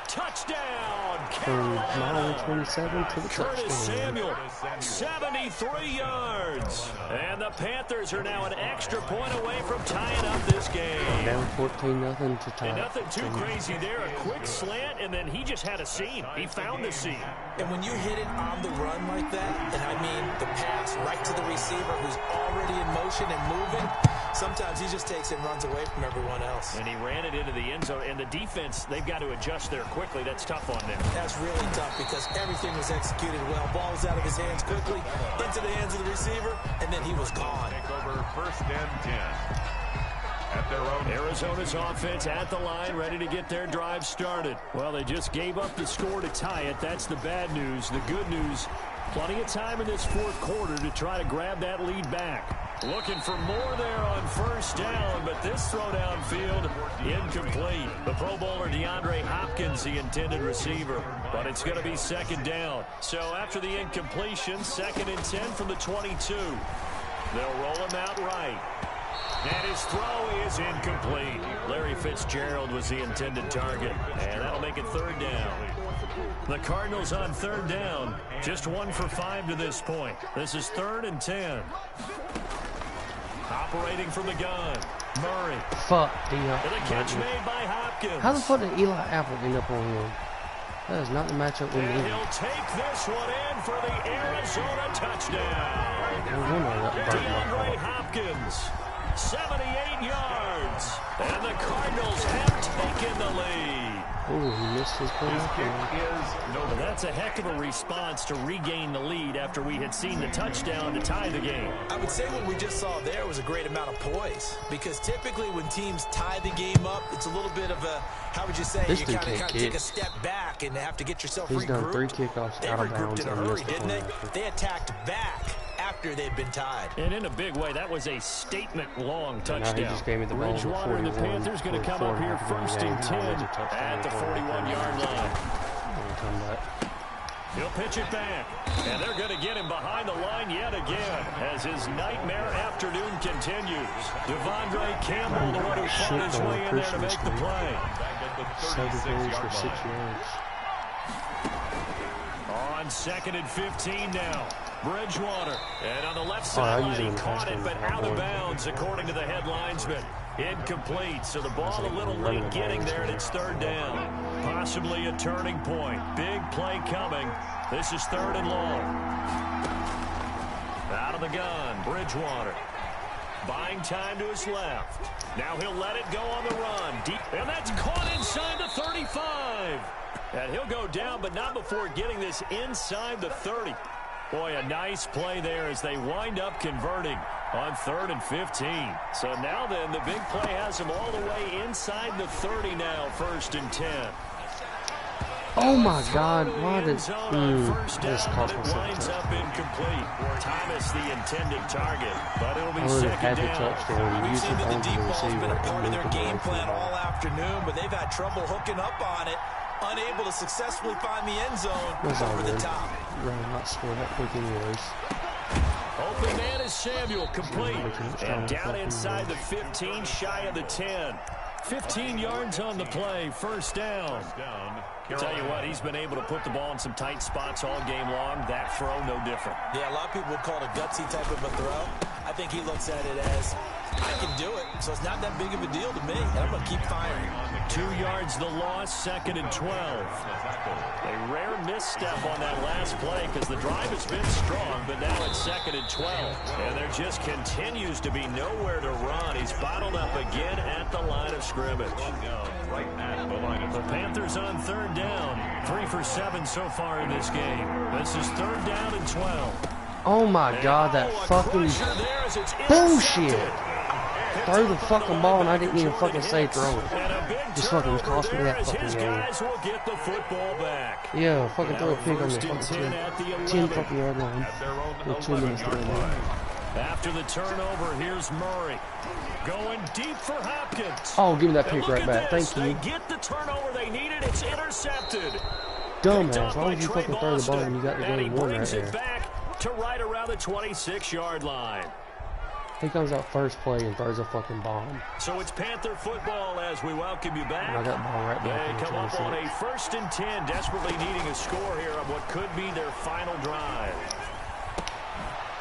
Touchdown, Carolina. 27 to the Curtis touchdown. Samuel, 73 yards. And the Panthers are now an extra point away from tying up this game. Down 14-0 to tie. And nothing too crazy there. A quick slant, and then he just had a seam. He found the seam. And when you hit it on the run like that, and I mean the pass right to the receiver who's already in motion and moving, sometimes he just takes it and runs away from everyone else. And he ran it into the end zone. And the defense, they've got to adjust there quickly. That's tough on them. That's really tough because everything was executed well. Ball was out of his hands quickly, into the hands of the receiver, and then he was gone. Take over 1st and 10. At their own. Arizona's offense at the line, ready to get their drive started. Well, they just gave up the score to tie it. That's the bad news. The good news, plenty of time in this 4th quarter to try to grab that lead back. Looking for more there on 1st down, but this throw downfield incomplete. The Pro Bowler DeAndre Hopkins, the intended receiver, but it's going to be 2nd down. So after the incompletion, 2nd and 10 from the 22. They'll roll him out right. And his throw is incomplete. Larry Fitzgerald was the intended target, and that'll make it 3rd down. The Cardinals on 3rd down, just 1 for 5 to this point. This is 3rd and 10. Operating from the gun, Murray. Fuck, And a catch made by Hopkins. How the fuck did Eli Apple end up on him? That is not the matchup we And need. he'll take this one in for the Arizona touchdown. DeAndre Hopkins, 78 yards. And the Cardinals have taken the lead. Oh, he missed his play. Well, that's a heck of a response to regain the lead after we had seen the touchdown to tie the game. I would say what we just saw there was a great amount of poise because typically when teams tie the game up, it's a little bit of a, how would you say, you kind of take a step back and have to get yourself regrouped. He's done 3 kickoffs out of bounds in a hurry, didn't they? They attacked back after they'd been tied. And in a big way, that was a statement-long touchdown. He just gave me the ball Bridgewater and the Panthers going to come up here first and 10 at the 41-yard line. He'll pitch it back, and they're going to get him behind the line yet again as his nightmare afternoon continues. Devondre Campbell, the one who fought his way in there to make the play. 7 carries for 6 yards. On 2nd and 15 now. Bridgewater, and on the left sideline, he caught it, but out of bounds, according to the head linesman. Incomplete, so the ball a little late getting there, and it's 3rd down. Possibly a turning point. Big play coming. This is 3rd and long. Out of the gun, Bridgewater. Buying time to his left. Now he'll let it go on the run. Deep, and that's caught inside the 35. And he'll go down, but not before getting this inside the 30. Boy, a nice play there as they wind up converting on 3rd and 15. So now then, the big play has him all the way inside the 30 now, 1st and 10. Oh my God! Why did this cost me winds up incomplete. Thomas the intended target, but it'll be 2nd down. We've seen that the deep ball's been a part of their game plan all afternoon, but they've had trouble hooking up on it. Unable to successfully find the end zone over the top. Right, not score that quick anyways. Open man is Samuel, complete. And down inside the 15, shy of the 10. 15 yards on the play, 1st down. Tell you what, he's been able to put the ball in some tight spots all game long. That throw, no different. Yeah, a lot of people would call it a gutsy type of a throw. I think he looks at it as, I can do it, so it's not that big of a deal to me, and I'm going to keep firing. 2 yards the loss, 2nd and 12. A rare misstep on that last play because the drive has been strong, but now it's 2nd and 12. And there just continues to be nowhere to run. He's bottled up again at the line of scrimmage. The Panthers on 3rd down. 3 for 7 so far in this game. This is 3rd down and 12. Oh my God, that fucking bullshit. Throw the fucking ball and I didn't even fucking say throw it. Just fucking cost me that fucking game. Yeah, fucking throw a pig on the fucking 10 fucking yard line. With 2 minutes to go. After the turnover, here's Murray. Going deep for Hopkins. Oh, give me that pick right back. Thank you. They get the turnover they needed. It's intercepted. Dumbass. Why would you fucking throw the ball when you got the game one right there? Back to right around the 26-yard line. He comes out first play and throws a fucking bomb. So it's Panther football as we welcome you back. I got ball right back. They come up on a 1st and 10, desperately needing a score here on what could be their final drive.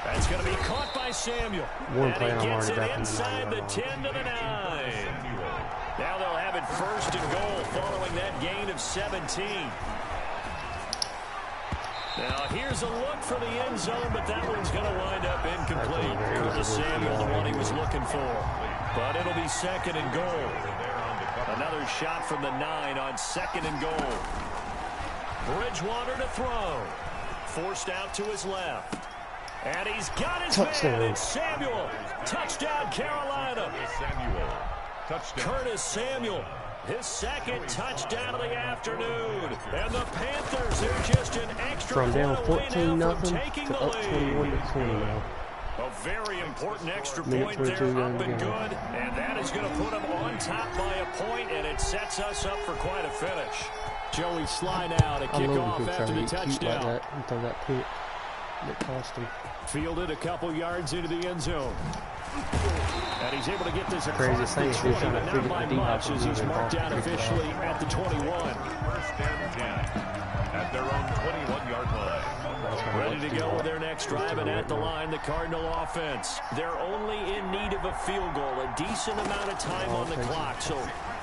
That's going to be caught by Samuel. One play and he gets it back inside the 10 to the 9. Now they'll have it 1st and goal following that gain of 17. Now here's a look for the end zone, but that one's going to wind up incomplete. Curtis Samuel, the one he was looking for. But it'll be 2nd and goal. Another shot from the 9 on 2nd and goal. Bridgewater to throw. Forced out to his left. And he's got his man. It's Samuel. Touchdown, Carolina. Curtis Samuel. His 2nd touchdown of the afternoon. And the Panthers are just an extra from down 14-0 to up 21-20 now. A very important extra point there, up and good. And that is going to put them on top by a point, and it sets us up for quite a finish. Joey slide out, a kickoff after the touchdown. Like that, until that pick that cost him. Fielded a couple yards into the end zone. And he's able to get this across the 20, but not by much as he's marked down officially at the 21. 1st and 10 at their own 21-yard line. Ready to go with their next drive, and at the line, the Cardinal offense. They're only in need of a field goal, a decent amount of time on the clock. So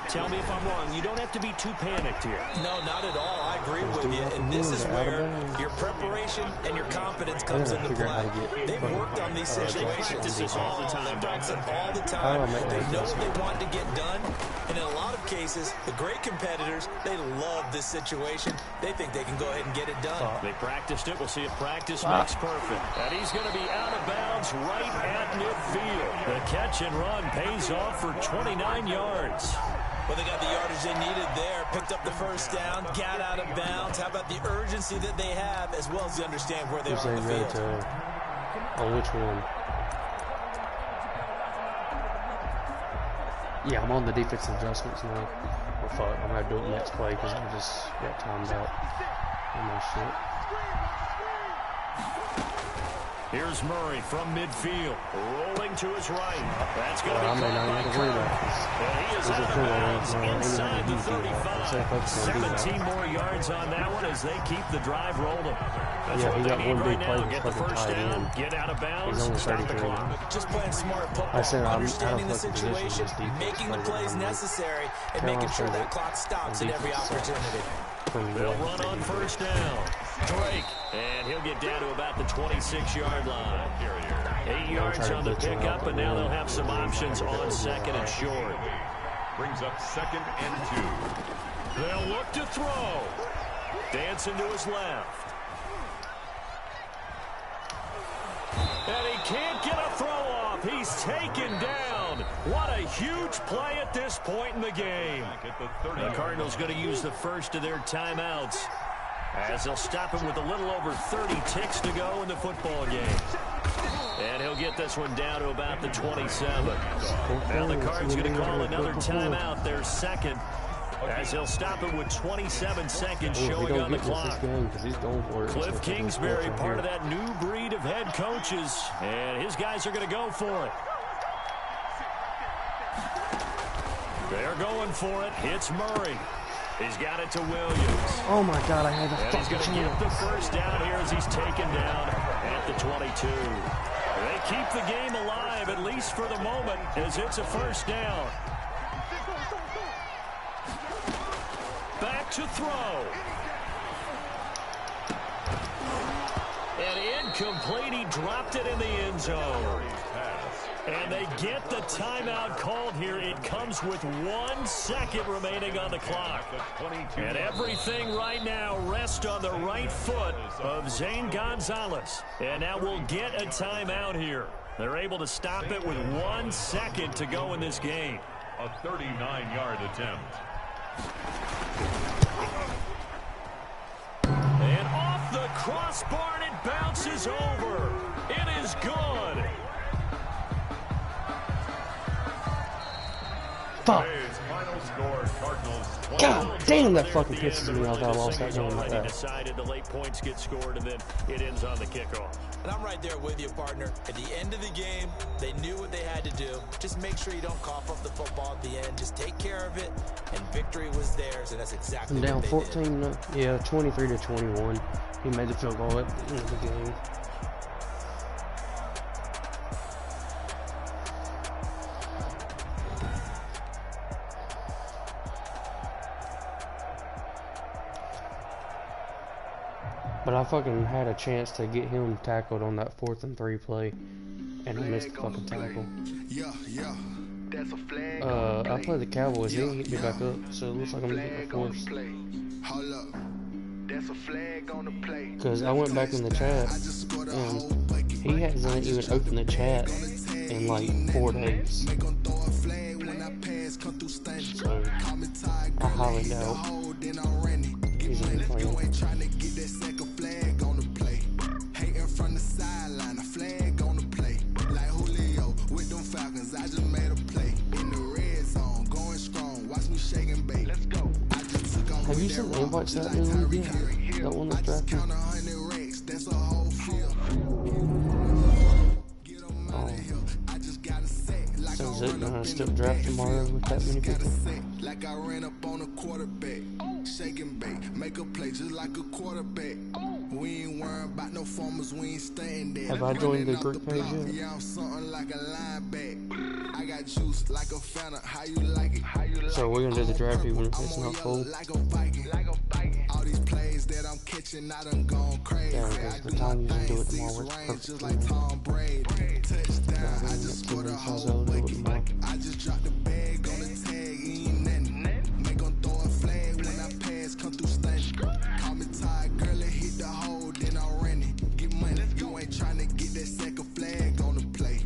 tell me if I'm wrong. You don't have to be too panicked here. No, not at all. I agree with you. And this is where your preparation and your confidence comes into play. They've worked on these situations all the time. They've practiced all the time. They know what they want to get done. And in a lot of cases, the great competitors, they love this situation. They think they can go ahead and get it done. They practiced it. We'll see if practice makes perfect. And he's going to be out of bounds right at midfield. The catch and run pays off for 29 yards. Well, they got the yardage they needed there, picked up the 1st down, got out of bounds. How about the urgency that they have, as well as they understand where they are on the field? On which one? Yeah, I'm on the defensive adjustments now. Well, fuck, I'm gonna do it next play because I just got timed out on my shit. Here's Murray from midfield, rolling to his right. That's going to be I may not caught even by worry about Kraft. And he is out of bounds inside the 35. 17 more yards on that one as they keep the drive rolling. That's Yeah, what he they got need one right big now. play Get the fucking first tied down, in. get out of bounds, He's only stop the 33. clock. Just playing smart football, I said I'm understanding the out of fucking situation, position, just making the defense plays plays. necessary, and Carolina making sure played that it. clock stops And at every defense sucks. opportunity. They'll run on first down. Drake, and he'll get down to about the 26-yard line. 8 yards on the pickup, and now they'll have some options on second and short. Brings up 2nd and 2. They'll look to throw. Dancing to his left. And he can't get a throw off. He's taken down. What a huge play at this point in the game. The Cardinals going to use the first of their timeouts as they'll stop him with a little over 30 ticks to go in the football game. And he'll get this one down to about the 27. Now the Cards going to call another timeout, their second, as they'll stop it with 27 seconds showing on the clock. Cliff Kingsbury, part of that new breed of head coaches, and his guys are going to go for it. They're going for it. It's Murray. He's got it to Williams. Oh my God, I had a and he's going to get the first down here as he's taken down at the 22. They keep the game alive, at least for the moment, as it's a first down. Back to throw. And incomplete. He dropped it in the end zone. And they get the timeout called here. It comes with 1 second remaining on the clock. And everything right now rests on the right foot of Zane Gonzalez. And now we'll get a timeout here. They're able to stop it with 1 second to go in this game. A 39-yard attempt. And off the crossbar, and it bounces over. It is good. Fuck. God damn, that fucking pisses me off. I lost that game like that. Decided the late points get scored, and then it ends on the kickoff. And I'm right there with you, partner. At the end of the game, they knew what they had to do. Just make sure you don't cough up the football at the end. Just take care of it, and victory was theirs, and that's exactly down what they 14, did. yeah, 23 to 21. He made the field goal at the end of the game. But I fucking had a chance to get him tackled on that 4th and 3 play, and I missed the fucking tackle. I played the Cowboys. He didn't get me back up, so it looks like I'm getting a force. Because I went back in the chat, and he hasn't even opened the chat in like 4 days. So I highly doubt he's gonna be playing. I just made a play in the red zone, going strong. Watch me shake and bake. Let's go. Have you seen the invites to that new one yet? That one that's drafted? Oh. So is it gonna still draft tomorrow with that many people? Like I ran up on a quarterback. Shake and bake. Make a play just like a quarterback. We ain't worrying about no farmers, we ain't staying there. Have I joined the group page yet? Yeah, I'm something like a lineback. I got juice like a Fanta. How you like it? So we're gonna do the draft even if it's not full. All these plays that I'm catching, I done gone crazy. Yeah, because the time you can do it tomorrow is perfect. Just like Tom Brady. Touchdown, I just scored a whole bucket. I just dropped the bag on the tag, ain't nothing. Make them throw a flag when I pass, come through stunning. Call me tired, girl, it hit the hole, then I ran it. Get money, you ain't trying to get that second flag on the play.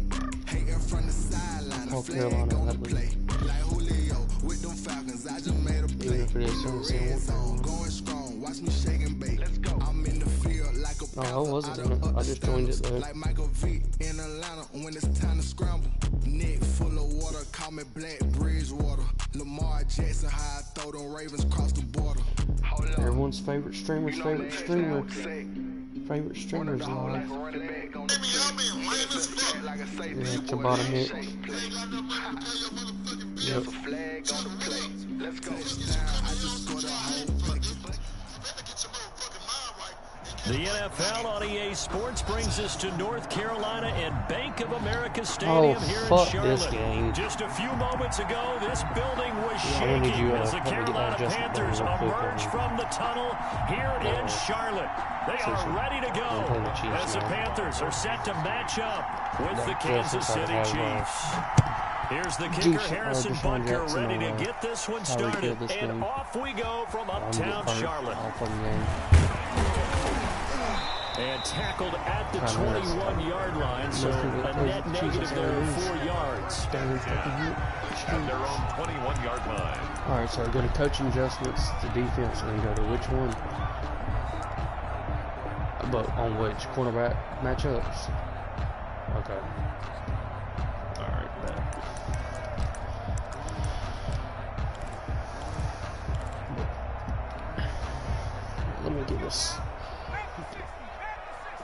Hating from the sideline, the flag on the play. Like Julio with them Falcons, I just made a play. Red zone, going strong, watch me shake and bake. I'm in the field like a No, I wasn't in it. I just joined it though. Like Michael V in Atlanta when it's time to scramble. Neck full of water, call me Black Bridgewater. Lamar Jackson, how I throw them Ravens across the border. Everyone's favorite streamer's favorite streamer. Favorite streamer's live. Yeah, Tabata Nick. Yep. Let's go. I just scored a whole The NFL on EA Sports brings us to North Carolina and Bank of America Stadium here in Charlotte. This game. Just a few moments ago, this building was shaking as the Carolina Panthers emerge from the tunnel here in Charlotte. They are ready to go as the Panthers are set to match up with the Kansas City Chiefs. Here's the kicker, Harrison Butker, ready to get this one started. And off we go from uptown Charlotte. And tackled at the 21-yard line, so a net negative there of 4 yards. At their own 21-yard line. All right, so go to coaching adjustments, the defense, and then go to which one? But on which cornerback matchups? Okay. All right, bet. Let me get this.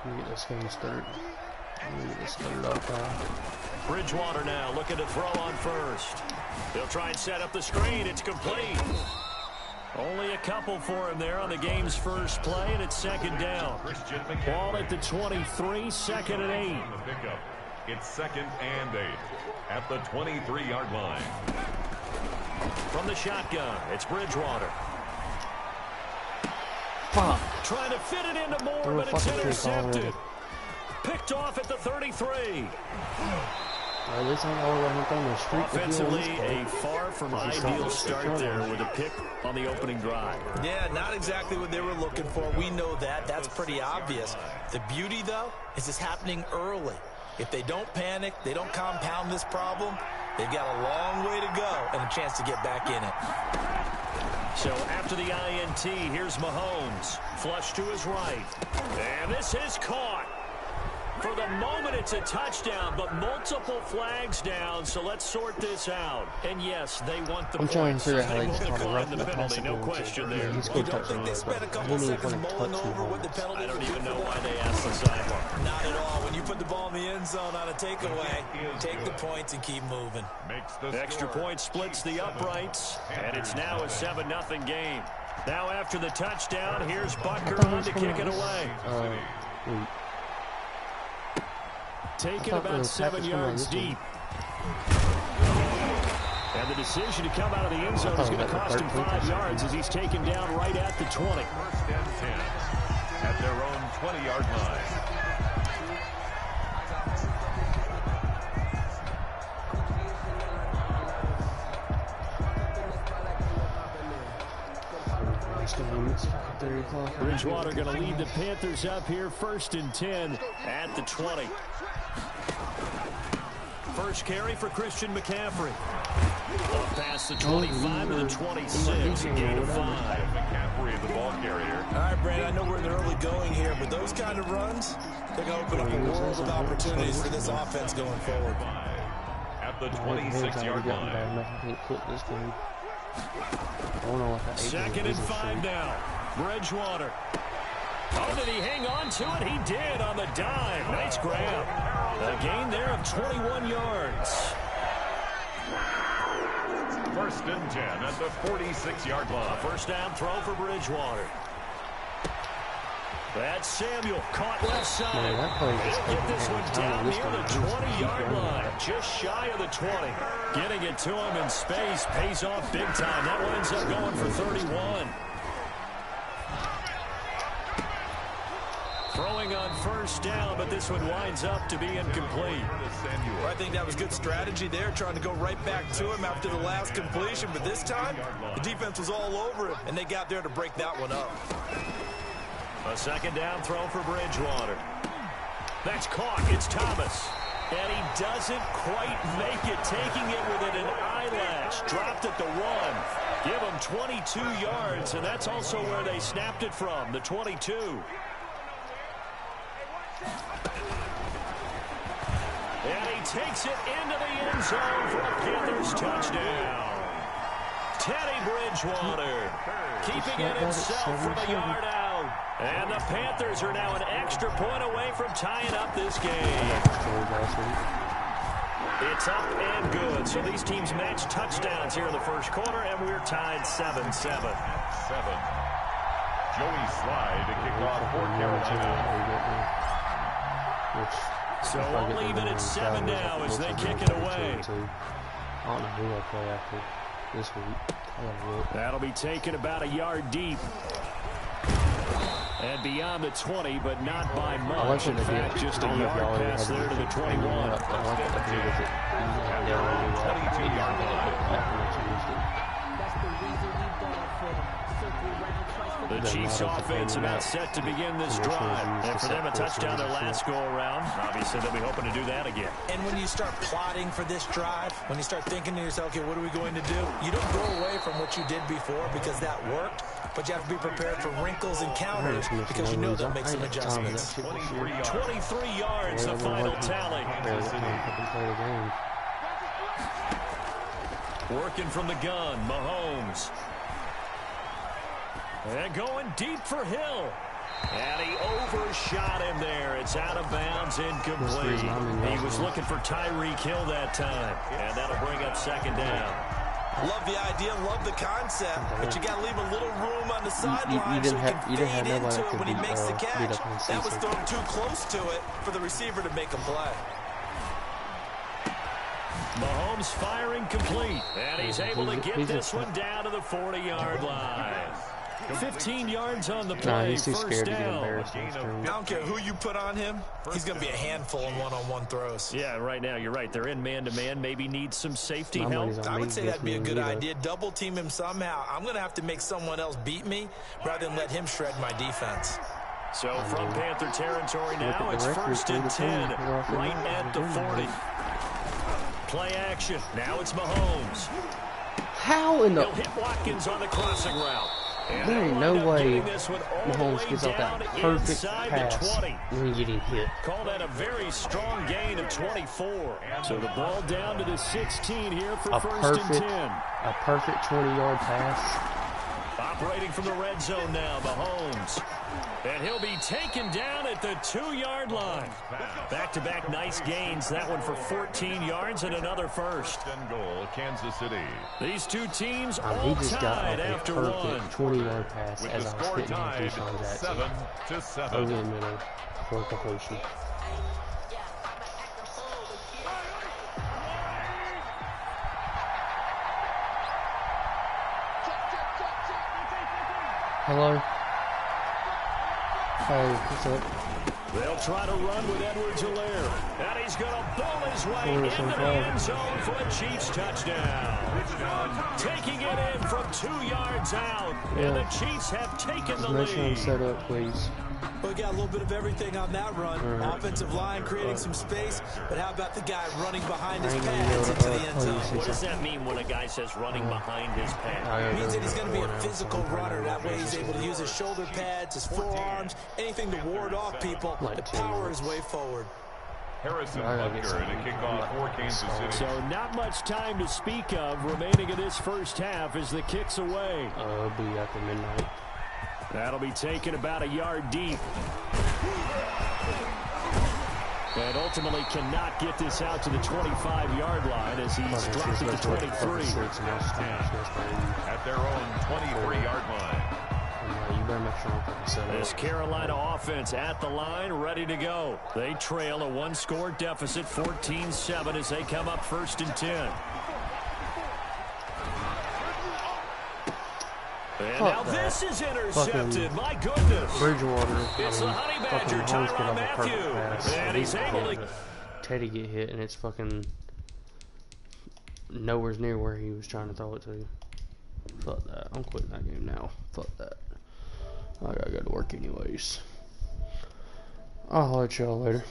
Let me get this game started. Let me get this started off. Bridgewater now looking to throw on first. They'll try and set up the screen. It's complete. Only a couple for him there on the game's first play, and it's second down. Ball at the 23, second and 8. It's second and 8 at the 23-yard line. From the shotgun, it's Bridgewater. Fuck. Trying to fit it into Moore, but it's intercepted. Picked off at the 33. Offensively, a far from ideal start there with a pick on the opening drive. Yeah, not exactly what they were looking for. We know that. That's pretty obvious. The beauty, though, is it's happening early. If they don't panic, they don't compound this problem, they've got a long way to go and a chance to get back in it. So after the INT, here's Mahomes. Flush to his right. And this is caught. For the moment, it's a touchdown, but multiple flags down, so let's sort this out. And yes, they want the I'm trying to figure out how they they just want caught the penalty, no question there. You don't think they spent a couple seconds mulling over what the penalty? I don't even know why they asked the sideline. Not at all. When you put the ball in the end zone on a takeaway, take the points and keep moving. Extra point splits the uprights, and it's now a 7-0 game. Now after the touchdown, here's Butker on to kick it away. Taken about 7 yards deep. And the decision to come out of the end zone is going to cost him 5 yards as he's taken down right at the 20. First and 10 at their own 20-yard line. Bridgewater going to lead the Panthers up here, 1st and 10 at the 20. First carry for Christian McCaffrey. Up past the 25 to the 26, a gain of 5. McCaffrey, the ball carrier. All right, Brandon, I know we're in the early going here, but those kind of runs, they're going to open up a world of opportunities for this offense going forward. At the 26-yard line. Second and 5 now. Bridgewater. Oh, did he hang on to it? He did on the dive. Nice grab. A gain there of 21 yards. First and 10 at the 46-yard line. First down throw for Bridgewater. That's Samuel, caught left side. Get this one down near the 20-yard line, just shy of the 20. Getting it to him in space pays off big time. That one ends up going for 31. Throwing on first down, but this one winds up to be incomplete. I think that was good strategy there, trying to go right back to him after the last completion. But this time, the defense was all over him, and they got there to break that one up. A second down throw for Bridgewater. That's caught. It's Thomas. And he doesn't quite make it, taking it within an eyelash. Dropped at the 1. Give him 22 yards, and that's also where they snapped it from, the 22. And he takes it into the end zone for a Panthers touchdown. Teddy Bridgewater keeping it himself from a yard out. And the Panthers are now an extra point away from tying up this game. It's up and good. So these teams match touchdowns here in the first quarter, and we're tied 7-7. 7. Joey Slye to kick off for Carolina. So we'll leave it at 7 now as they kick it away. I don't know who I play after this week. That'll be taken about a yard deep. And beyond the 20, but not by much. In fact, just a yard pass there to the 21. The Chiefs' offense about set to begin this drive. And for them, a touchdown their last go-around. Obviously, they'll be hoping to do that again. And when you start plotting for this drive, when you start thinking to yourself, okay, what are we going to do? You don't go away from what you did before because that worked. But you have to be prepared for wrinkles and counters because you know they'll make some adjustments. 23 yards, the final tally. Working from the gun, Mahomes. And going deep for Hill. And he overshot him there. It's out of bounds, incomplete. He was looking for Tyreek Hill that time. And that'll bring up second down. Love the idea, love the concept, but you got to leave a little room on the sideline so he can fade into it when he makes the catch. That was thrown too close to it for the receiver to make a play. Mahomes firing complete, and he's able to get this one down to the 40-yard line. 15 yards on the play, he's too first scared down. I don't care who you put on him, he's going to be a handful in one-on-one throws. Yeah, right now, you're right. They're in man-to-man, maybe need some safety help. I would say that'd be a good idea. Double team him somehow. I'm going to have to make someone else beat me rather than let him shred my defense. So from Panther territory now, it's 1st and 10, right at the 40. Play action. Now it's Mahomes. How in the... He'll hit Watkins on the crossing route. There ain't no way Mahomes gets off that perfect pass when getting hit. Call that a very strong gain of 24. So the ball down to the 16 here for first and 10. A perfect 20-yard pass. Operating from the red zone now, Mahomes. And he'll be taken down at the 2-yard line. Back-to-back nice gains. That one for 14 yards and another first. And goal, Kansas City. These two teams all tied after one. 20-yard pass with as the I was score hitting tied 7-7. over the middle for completion. Hello. Hey, what's up? They'll try to run with Edwards-Helaire. And he's going to ball his way into the end zone for a Chiefs touchdown. Taking it in from 2 yards out. And the Chiefs have taken the lead. Make sure I'm set up, please. We got a little bit of everything on that run. Offensive line creating some space, but how about the guy running behind his pads into the end zone? What does that mean when a guy says running behind his pads? It means that he's going to be a physical runner. That way he's able to use his shoulder pads, his forearms, anything to ward off people, to power his way forward. Harrison Butker to kick off for Kansas City. So not much time to speak of remaining in this first half as the kick's away. It'll be after midnight. That'll be taken about a yard deep. And ultimately cannot get this out to the 25-yard line as he's dropped it to 23. At their own 23-yard line. This Carolina offense at the line, ready to go. They trail a one-score deficit, 14-7, as they come up 1st and 10. And now this is intercepted. My goodness. Bridgewater. It's the Honey Badger, Tyrann Mathieu. And he's able to... Teddy get hit, and it's fucking nowhere near where he was trying to throw it to. Fuck that. I'm quitting that game now. Fuck that. I gotta go to work anyways. I'll let y'all later.